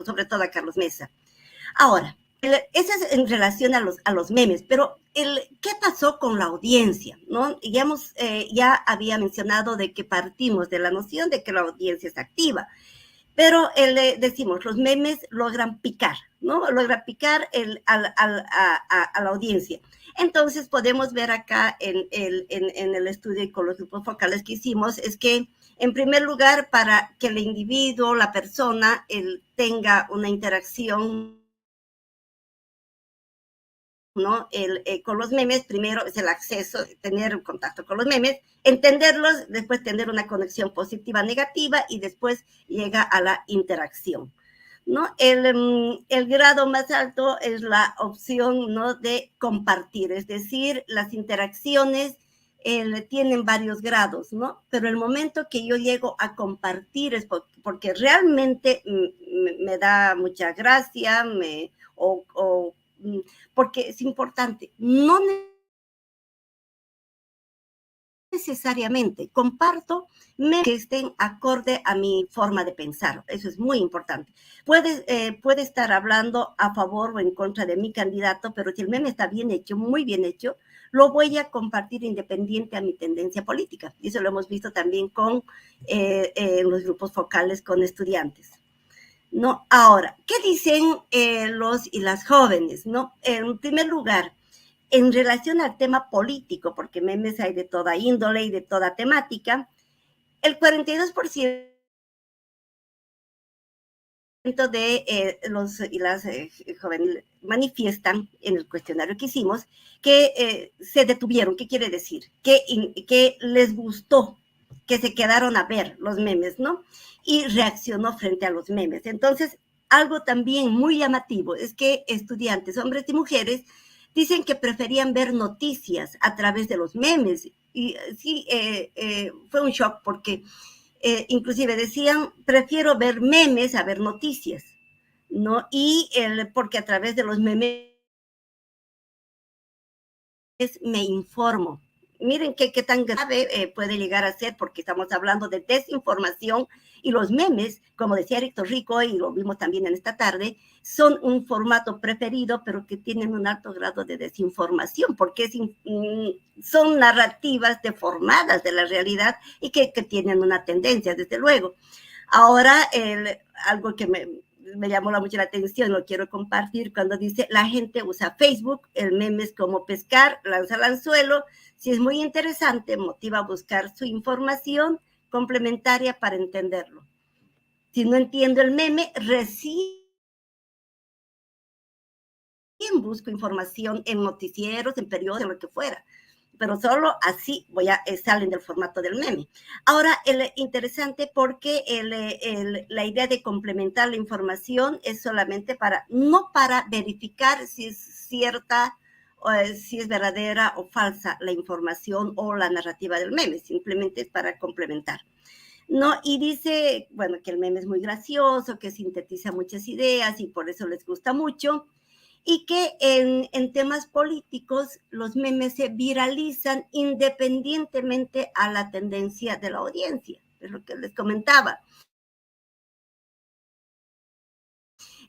sobre todo a Carlos Mesa. Ahora, Eso es en relación a los memes, pero ¿qué pasó con la audiencia? ¿No? Ya había mencionado de que partimos de la noción de que la audiencia es activa, pero decimos, los memes logran picar, ¿no? Logran picar a la audiencia. Entonces podemos ver acá en el estudio y con los grupos focales que hicimos, es que en primer lugar, para que el individuo, la persona, tenga una interacción, ¿no? Con los memes, primero es el acceso, tener un contacto con los memes, entenderlos, después tener una conexión positiva, negativa, y después llega a la interacción, ¿no? El grado más alto es la opción, ¿no?, de compartir, es decir, las interacciones tienen varios grados, ¿no? Pero el momento que yo llego a compartir es porque realmente me da mucha gracia, porque es importante, no necesariamente comparto que estén acorde a mi forma de pensar, eso es muy importante. Puede estar hablando a favor o en contra de mi candidato, pero si el meme está bien hecho, muy bien hecho, lo voy a compartir independiente a mi tendencia política. Y eso lo hemos visto también con los grupos focales con estudiantes. ¿No? Ahora, ¿qué dicen los y las jóvenes? ¿No? En primer lugar, en relación al tema político, porque memes hay de toda índole y de toda temática, el 42% de los y las jóvenes manifiestan en el cuestionario que hicimos que se detuvieron. ¿Qué quiere decir? Que les gustó, que se quedaron a ver los memes, ¿no? Y reaccionó frente a los memes. Entonces, algo también muy llamativo es que estudiantes, hombres y mujeres, dicen que preferían ver noticias a través de los memes. Y sí, fue un shock porque inclusive decían, prefiero ver memes a ver noticias, ¿no? Y porque a través de los memes me informo. Miren qué tan grave puede llegar a ser, porque estamos hablando de desinformación, y los memes, como decía Eric Torrico, y lo vimos también en esta tarde, son un formato preferido, pero que tienen un alto grado de desinformación, porque son narrativas deformadas de la realidad y que tienen una tendencia, desde luego. Ahora, algo que me llamó mucho la atención, lo quiero compartir, cuando dice, la gente usa Facebook, el meme es como pescar, lanza al anzuelo, si es muy interesante, motiva a buscar su información complementaria para entenderlo. Si no entiendo el meme, recién busco información en noticieros, en periódicos, en lo que fuera. Pero solo así salen del formato del meme. Ahora, interesante porque la idea de complementar la información es solamente no para verificar si es cierta, o si es verdadera o falsa la información o la narrativa del meme, simplemente es para complementar. ¿No? Y dice, bueno, que el meme es muy gracioso, que sintetiza muchas ideas y por eso les gusta mucho, y que en temas políticos los memes se viralizan independientemente a la tendencia de la audiencia, es lo que les comentaba.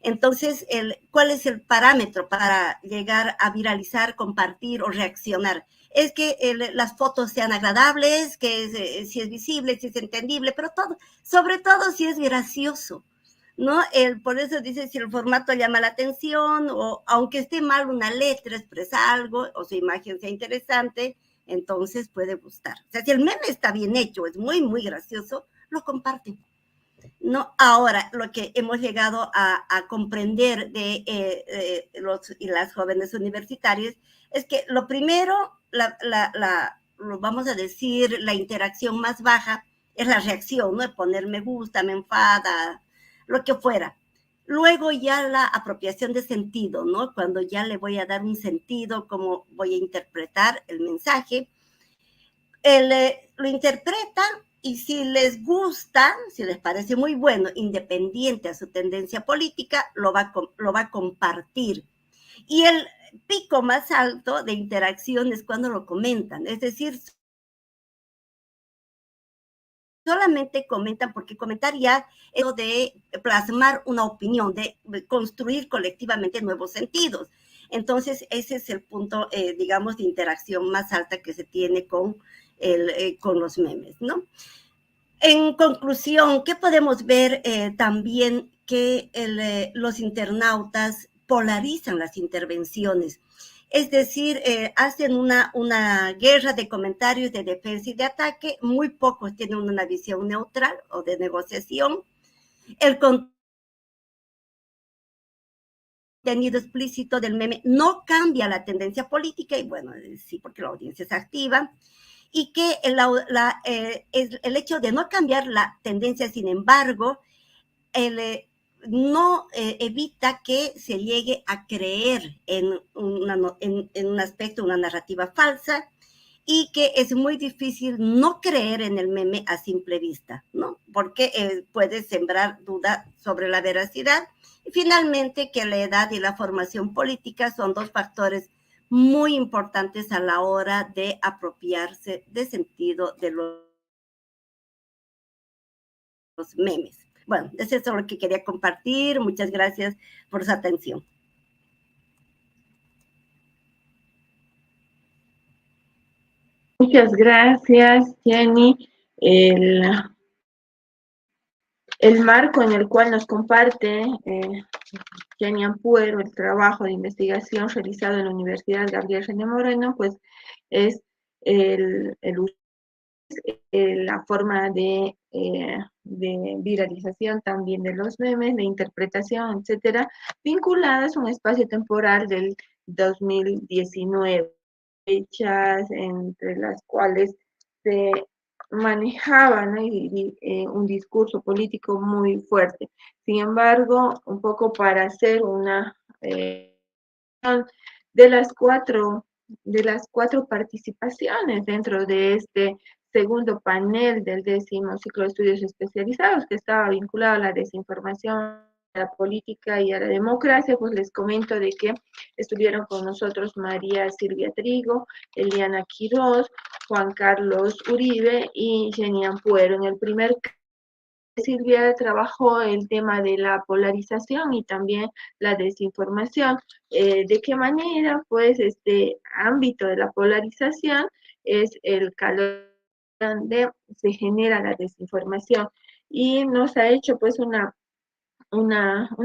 Entonces, ¿cuál es el parámetro para llegar a viralizar, compartir o reaccionar? Es que las fotos sean agradables, que si es visible, si es entendible, pero sobre todo si es gracioso, ¿no? Por eso dice, si el formato llama la atención, o aunque esté mal una letra, expresa algo, o su imagen sea interesante, entonces puede gustar. O sea, si el meme está bien hecho, es muy, muy gracioso, lo comparten. No, ahora, lo que hemos llegado a comprender de los y las jóvenes universitarias es que lo primero, lo vamos a decir, la interacción más baja es la reacción, ¿no? De poner me gusta, me enfada, lo que fuera. Luego ya la apropiación de sentido, ¿no? Cuando ya le voy a dar un sentido, cómo voy a interpretar el mensaje. Lo interpretan y si les gusta, si les parece muy bueno, independiente a su tendencia política, lo va a compartir. Y el pico más alto de interacción es cuando lo comentan, es decir, solamente comentan, porque comentar ya es de plasmar una opinión, de construir colectivamente nuevos sentidos. Entonces, ese es el punto, digamos, de interacción más alta que se tiene con los memes, ¿no? En conclusión, ¿qué podemos ver también? Que los internautas polarizan las intervenciones. Es decir, hacen una guerra de comentarios de defensa y de ataque. Muy pocos tienen una visión neutral o de negociación. El contenido explícito del meme no cambia la tendencia política, y bueno, sí, porque la audiencia es activa. Y que el hecho de no cambiar la tendencia, sin embargo, no evita que se llegue a creer en un aspecto, una narrativa falsa, y que es muy difícil no creer en el meme a simple vista, ¿no? Porque puede sembrar duda sobre la veracidad. Y finalmente, que la edad y la formación política son dos factores muy importantes a la hora de apropiarse de sentido de los memes. Bueno, eso es lo que quería compartir. Muchas gracias por su atención. Muchas gracias, Jenny. El marco en el cual nos comparte Jenny Ampuero el trabajo de investigación realizado en la Universidad Gabriel René Moreno, pues es la forma de viralización también de los memes, de interpretación, etcétera, vinculadas a un espacio temporal del 2019, fechas entre las cuales se manejaba, ¿no? Un discurso político muy fuerte. Sin embargo, un poco para hacer una de las cuatro participaciones dentro de este segundo panel del 10º ciclo de estudios especializados, que estaba vinculado a la desinformación, a la política y a la democracia, pues les comento de que estuvieron con nosotros María Silvia Trigo, Eliana Quiroz, Juan Carlos Uribe y Jenny Ampuero. En el primer caso, Silvia trabajó el tema de la polarización y también la desinformación. ¿De qué manera? Pues este ámbito de la polarización es el calor donde se genera la desinformación, y nos ha hecho pues una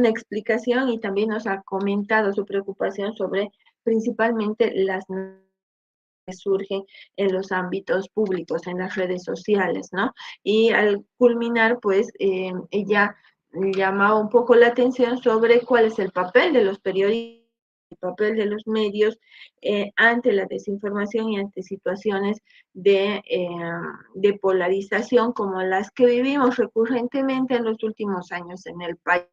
explicación, y también nos ha comentado su preocupación sobre principalmente las que surgen en los ámbitos públicos, en las redes sociales, ¿no? Y al culminar, pues, ella llamaba un poco la atención sobre cuál es el papel de los periodistas, el papel de los medios ante la desinformación y ante situaciones de polarización como las que vivimos recurrentemente en los últimos años en el país.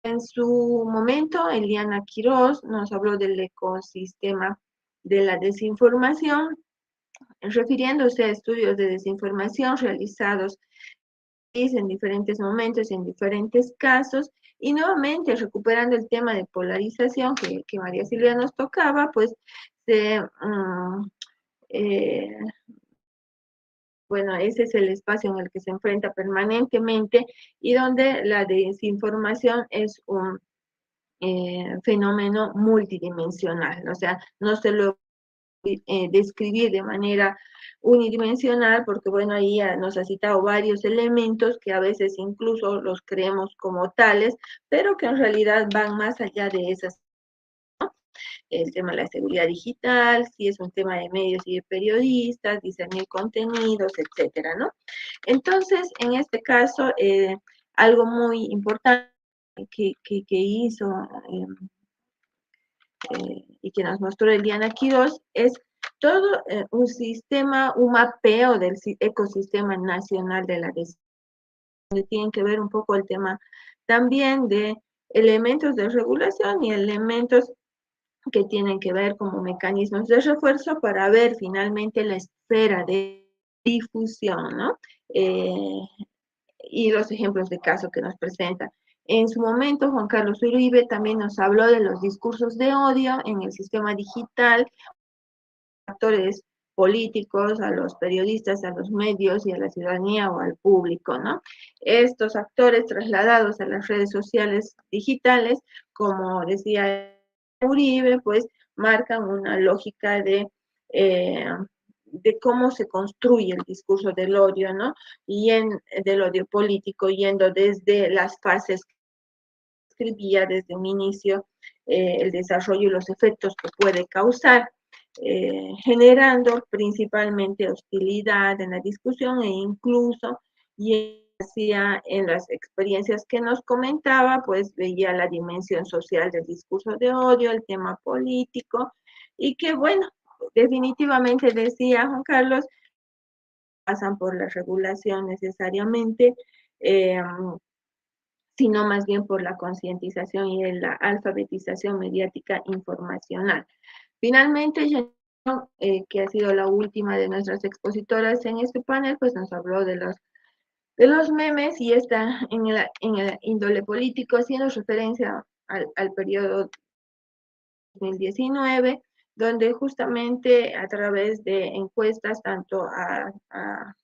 En su momento, Eliana Quiroz nos habló del ecosistema de la desinformación, refiriéndose a estudios de desinformación realizados en diferentes momentos, en diferentes casos, y nuevamente recuperando el tema de polarización que María Silvia nos tocaba, pues bueno, ese es el espacio en el que se enfrenta permanentemente y donde la desinformación es un fenómeno multidimensional, o sea, no se lo describir de manera unidimensional, porque bueno, ahí nos ha citado varios elementos que a veces incluso los creemos como tales, pero que en realidad van más allá de esas, ¿no? El tema de la seguridad digital, si es un tema de medios y de periodistas, discernir contenidos, etcétera, ¿no? Entonces, en este caso, algo muy importante que hizo y que nos mostró Eliana Quiroz es todo un sistema, un mapeo del ecosistema nacional de la desinformación, donde tienen que ver un poco el tema también de elementos de regulación y elementos que tienen que ver como mecanismos de refuerzo para ver finalmente la esfera de difusión, ¿no? Y los ejemplos de caso que nos presenta. En su momento, Juan Carlos Uribe también nos habló de los discursos de odio en el sistema digital, factores políticos, a los periodistas, a los medios y a la ciudadanía o al público, ¿no? Estos actores trasladados a las redes sociales digitales, como decía Uribe, pues marcan una lógica de cómo se construye el discurso del odio, ¿no? Del odio político, yendo desde las fases que describía desde un inicio, el desarrollo y los efectos que puede causar, generando principalmente hostilidad en la discusión e incluso, y hacía en las experiencias que nos comentaba, pues veía la dimensión social del discurso de odio, el tema político, y que bueno, definitivamente decía Juan Carlos, pasan por la regulación necesariamente, sino más bien por la concientización y la alfabetización mediática informacional. Finalmente, que ha sido la última de nuestras expositoras en este panel, pues nos habló de los memes y está en el índole político, haciendo referencia al periodo 2019, donde justamente a través de encuestas tanto a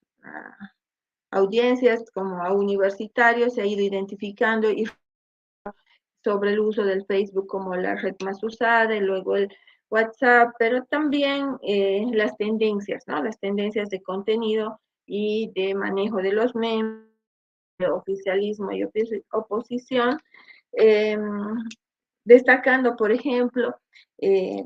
audiencias como a universitarios se ha ido identificando y sobre el uso del Facebook como la red más usada, y luego el WhatsApp, pero también las tendencias, ¿no? Las tendencias de contenido y de manejo de los memes, de oficialismo y oposición, destacando, por ejemplo,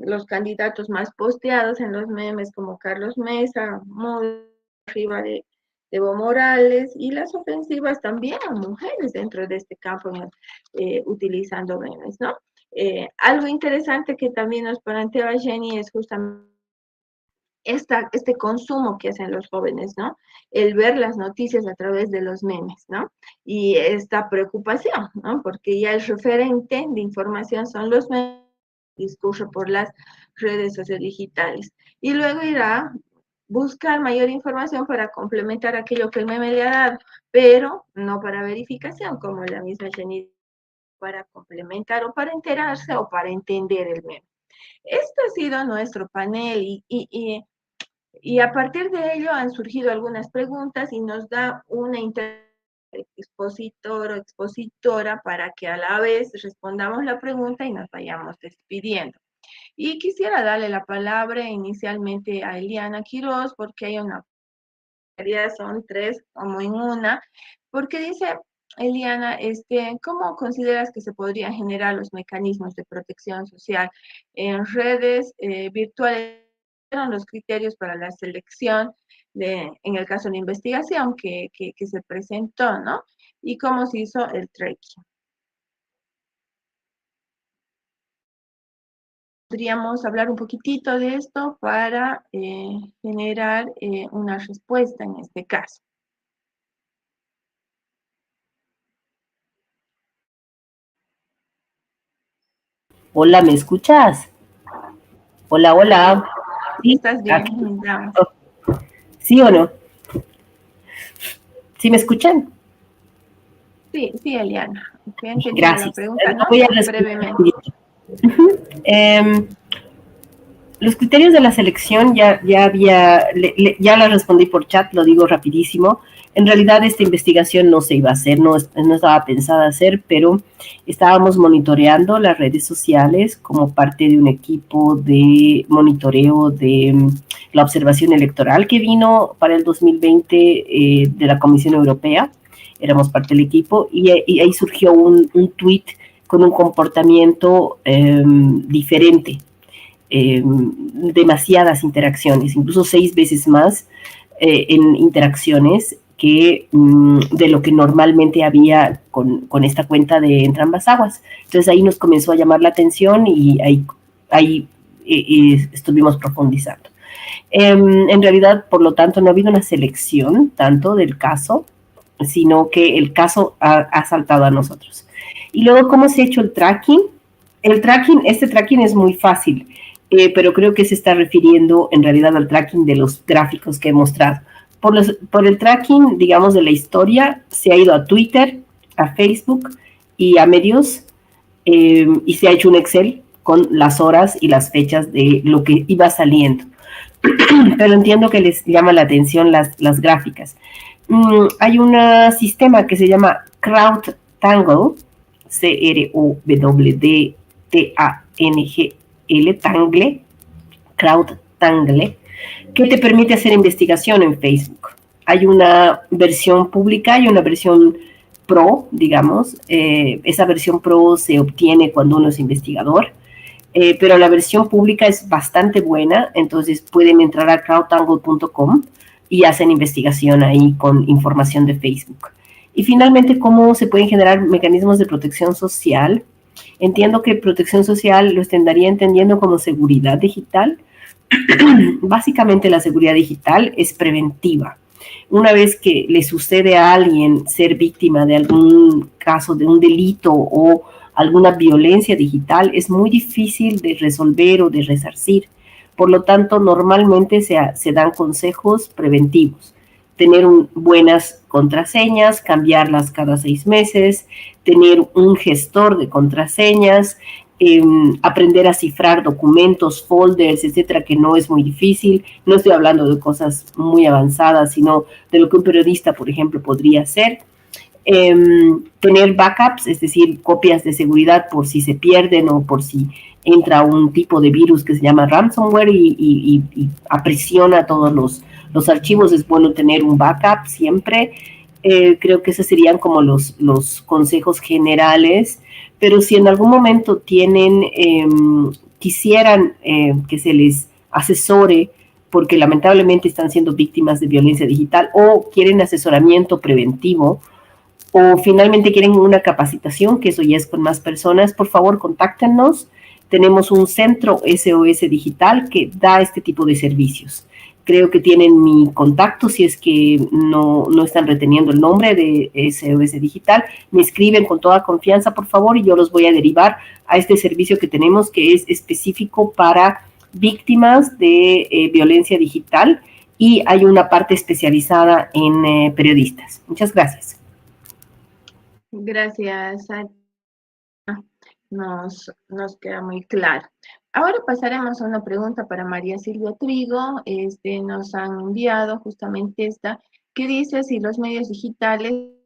los candidatos más posteados en los memes como Carlos Mesa, muy arriba de Evo Morales, y las ofensivas también a mujeres dentro de este campo, utilizando memes, ¿no? Algo interesante que también nos planteaba Jenny es justamente este consumo que hacen los jóvenes, ¿no? El ver las noticias a través de los memes, ¿no? Y esta preocupación, ¿no? Porque ya el referente de información son los memes, discurso por las redes sociodigitales. Y luego irá a buscar mayor información para complementar aquello que el meme le ha dado, pero no para verificación, como la misma Jenny, para complementar o para enterarse o para entender el meme. Este ha sido nuestro panel y a partir de ello han surgido algunas preguntas y nos da una expositor o expositora para que a la vez respondamos la pregunta y nos vayamos despidiendo. Y quisiera darle la palabra inicialmente a Eliana Quiroz, porque hay una, son tres como en una, porque dice Eliana, ¿cómo consideras que se podrían generar los mecanismos de protección social en redes virtuales? Los criterios para la selección en el caso de la investigación que se presentó, ¿no? Y cómo se hizo el tracking. Podríamos hablar un poquitito de esto para generar una respuesta en este caso. Hola, ¿me escuchas? Hola, hola. ¿Sí? ¿Estás bien? ¿Sí o no? ¿Sí me escuchan? Sí, Eliana. Gracias. La pregunta, ¿no? Voy a responder brevemente. Los criterios de la selección ya la respondí por chat, lo digo rapidísimo. En realidad esta investigación no se iba a hacer, no estaba pensada hacer, pero estábamos monitoreando las redes sociales como parte de un equipo de monitoreo de la observación electoral que vino para el 2020 de la Comisión Europea. Éramos parte del equipo y ahí surgió un tuit con un comportamiento diferente. Demasiadas interacciones, incluso 6 veces más en interacciones que de lo que normalmente había con esta cuenta de Entre Ambas Aguas. Entonces ahí nos comenzó a llamar la atención y ahí estuvimos profundizando. En realidad, por lo tanto, no ha habido una selección tanto del caso, sino que el caso ha saltado a nosotros. Y luego, ¿cómo se ha hecho el tracking? Este tracking es muy fácil. Pero creo que se está refiriendo en realidad al tracking de los gráficos que he mostrado. Por el tracking, digamos, de la historia, se ha ido a Twitter, a Facebook y a medios, y se ha hecho un Excel con las horas y las fechas de lo que iba saliendo. pero entiendo que les llama la atención las gráficas. Hay un sistema que se llama CrowdTangle, CROWDTANGL, Tangle, CrowdTangle, que te permite hacer investigación en Facebook. Hay una versión pública y una versión pro, digamos. Esa versión pro se obtiene cuando uno es investigador, pero la versión pública es bastante buena, entonces pueden entrar a crowdtangle.com y hacen investigación ahí con información de Facebook. Y finalmente, ¿cómo se pueden generar mecanismos de protección social? Entiendo que protección social lo estaría entendiendo como seguridad digital. Básicamente la seguridad digital es preventiva. Una vez que le sucede a alguien ser víctima de algún caso de un delito o alguna violencia digital, es muy difícil de resolver o de resarcir. Por lo tanto, normalmente se dan consejos preventivos. Tener buenas contraseñas, cambiarlas cada 6 meses, tener un gestor de contraseñas, aprender a cifrar documentos, folders, etcétera, que no es muy difícil. No estoy hablando de cosas muy avanzadas, sino de lo que un periodista, por ejemplo, podría hacer. Tener backups, es decir, copias de seguridad por si se pierden o por si entra un tipo de virus que se llama ransomware y aprisiona todos los archivos. Es bueno tener un backup siempre. Creo que esos serían como los consejos generales, pero si en algún momento quisieran que se les asesore porque lamentablemente están siendo víctimas de violencia digital o quieren asesoramiento preventivo, o finalmente quieren una capacitación, que eso ya es con más personas, por favor, contáctenos. Tenemos un centro SOS Digital que da este tipo de servicios. Creo que tienen mi contacto, si es que no están reteniendo el nombre de SOS Digital. Me escriben con toda confianza, por favor, y yo los voy a derivar a este servicio que tenemos, que es específico para víctimas de violencia digital, y hay una parte especializada en periodistas. Muchas gracias. Gracias, nos queda muy claro. Ahora pasaremos a una pregunta para María Silvia Trigo. Nos han enviado justamente esta, que dice si los medios digitales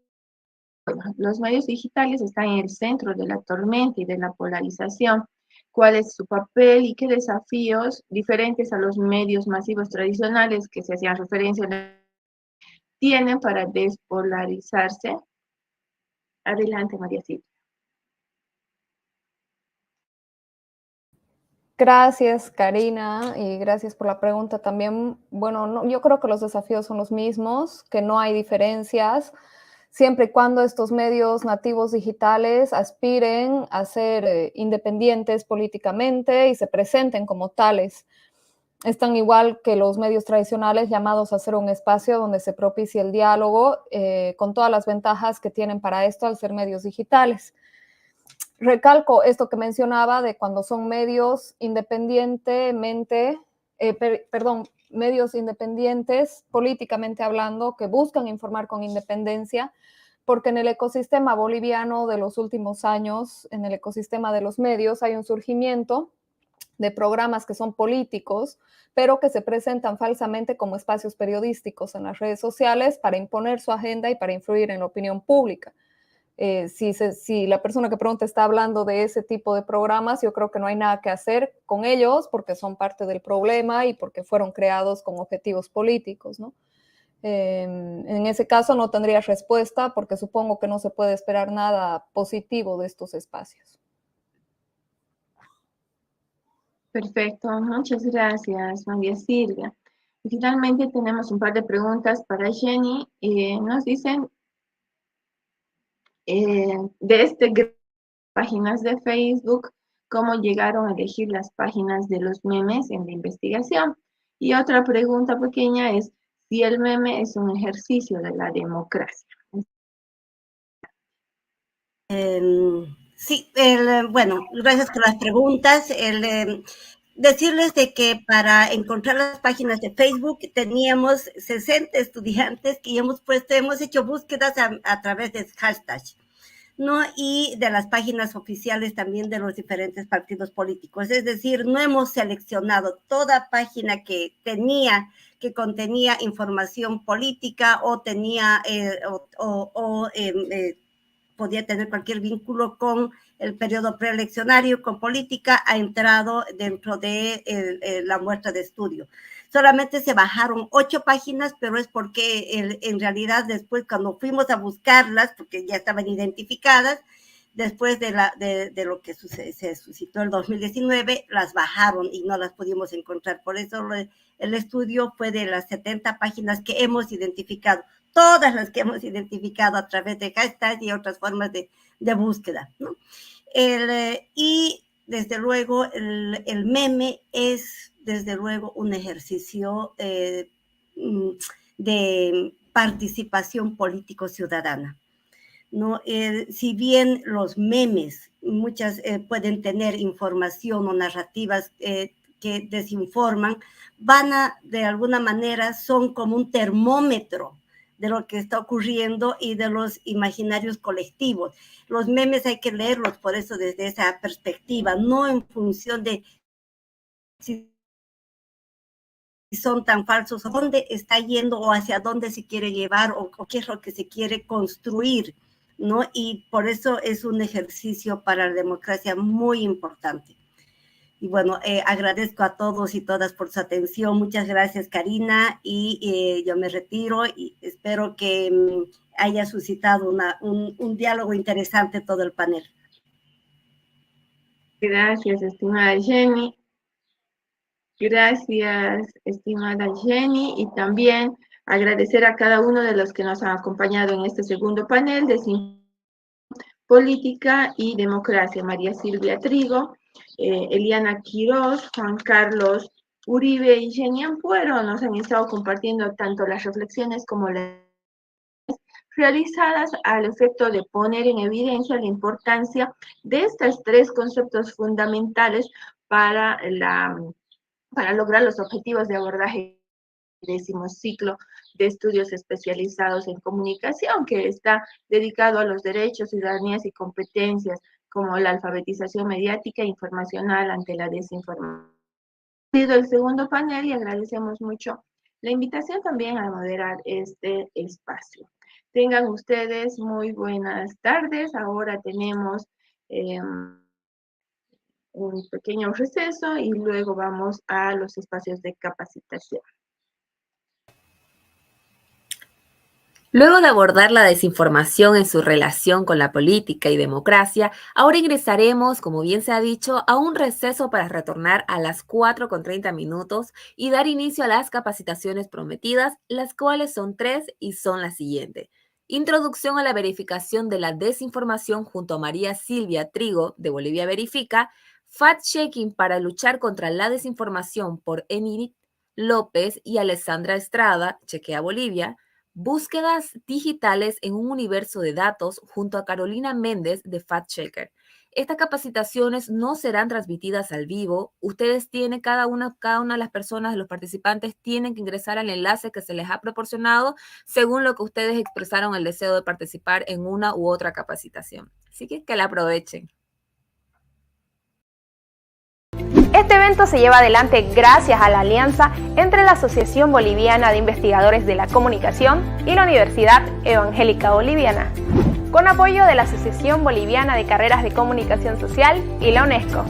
están en el centro de la tormenta y de la polarización. ¿Cuál es su papel y qué desafíos diferentes a los medios masivos tradicionales que se hacían referencia tienen para despolarizarse? Adelante, María Silvia. Gracias, Karina, y gracias por la pregunta también. Bueno, yo creo que los desafíos son los mismos, que no hay diferencias, siempre y cuando estos medios nativos digitales aspiren a ser independientes políticamente y se presenten como tales. Están igual que los medios tradicionales, llamados a ser un espacio donde se propicie el diálogo, con todas las ventajas que tienen para esto al ser medios digitales. Recalco esto que mencionaba de cuando son medios medios independientes políticamente hablando, que buscan informar con independencia, porque en el ecosistema boliviano de los últimos años, en el ecosistema de los medios, hay un surgimiento de programas que son políticos, pero que se presentan falsamente como espacios periodísticos en las redes sociales para imponer su agenda y para influir en la opinión pública. Si la persona que pregunta está hablando de ese tipo de programas, yo creo que no hay nada que hacer con ellos porque son parte del problema y porque fueron creados con objetivos políticos, ¿no? En ese caso no tendría respuesta porque supongo que no se puede esperar nada positivo de estos espacios. Perfecto, muchas gracias, María Silvia. Y finalmente tenemos un par de preguntas para Jenny. Nos dicen de páginas de Facebook, cómo llegaron a elegir las páginas de los memes en la investigación. Y otra pregunta pequeña es si el meme es un ejercicio de la democracia. Sí, bueno, gracias por las preguntas. Decirles de que para encontrar las páginas de Facebook teníamos 60 estudiantes que hemos hecho búsquedas a través de hashtag. ¿no? Y de las páginas oficiales también de los diferentes partidos políticos. Es decir, no hemos seleccionado toda página que contenía información política o tenía podía tener cualquier vínculo con el periodo preeleccionario, con política, ha entrado dentro de la muestra de estudio. Solamente se bajaron 8 páginas, pero es porque en realidad después cuando fuimos a buscarlas, porque ya estaban identificadas, después de lo que se suscitó el 2019, las bajaron y no las pudimos encontrar. Por eso el estudio fue de las 70 páginas que hemos identificado, todas las que hemos identificado a través de hashtags y otras formas de búsqueda, ¿no? Y desde luego el meme es desde luego un ejercicio de participación político-ciudadana, ¿no? Si bien los memes muchas pueden tener información o narrativas que desinforman, de alguna manera son como un termómetro de lo que está ocurriendo y de los imaginarios colectivos. Los memes hay que leerlos por eso desde esa perspectiva, no en función de si son tan falsos, o dónde está yendo o hacia dónde se quiere llevar o qué es lo que se quiere construir, ¿no? Y por eso es un ejercicio para la democracia muy importante. Y bueno, agradezco a todos y todas por su atención. Muchas gracias, Karina, y yo me retiro y espero que haya suscitado un diálogo interesante todo el panel. Gracias, estimada Jenny. Gracias, estimada Jenny, y también agradecer a cada uno de los que nos han acompañado en este segundo panel de Política y Democracia. María Silvia Trigo, Eliana Quiroz, Juan Carlos Uribe y Jenny Ampuero nos han estado compartiendo tanto las reflexiones como las realizadas al efecto de poner en evidencia la importancia de estos 3 conceptos fundamentales para lograr los objetivos de abordaje del 10º ciclo de estudios especializados en comunicación, que está dedicado a los derechos, ciudadanías y competencias, como la alfabetización mediática e informacional ante la desinformación. Ha sido el segundo panel y agradecemos mucho la invitación también a moderar este espacio. Tengan ustedes muy buenas tardes. Ahora tenemos un pequeño receso y luego vamos a los espacios de capacitación. Luego de abordar la desinformación en su relación con la política y democracia, ahora ingresaremos, como bien se ha dicho, a un receso para retornar a las 4:30 y dar inicio a las capacitaciones prometidas, las cuales son 3 y son las siguientes. Introducción a la verificación de la desinformación junto a María Silvia Trigo, de Bolivia Verifica. Fact-checking para luchar contra la desinformación por Enid López y Alessandra Estrada, Chequea Bolivia. Búsquedas digitales en un universo de datos junto a Carolina Méndez de Fact Checker. Estas capacitaciones no serán transmitidas al vivo. Ustedes tienen, cada una de las personas, los participantes, tienen que ingresar al enlace que se les ha proporcionado según lo que ustedes expresaron el deseo de participar en una u otra capacitación. Así que la aprovechen. Este evento se lleva adelante gracias a la alianza entre la Asociación Boliviana de Investigadores de la Comunicación y la Universidad Evangélica Boliviana, con apoyo de la Asociación Boliviana de Carreras de Comunicación Social y la UNESCO.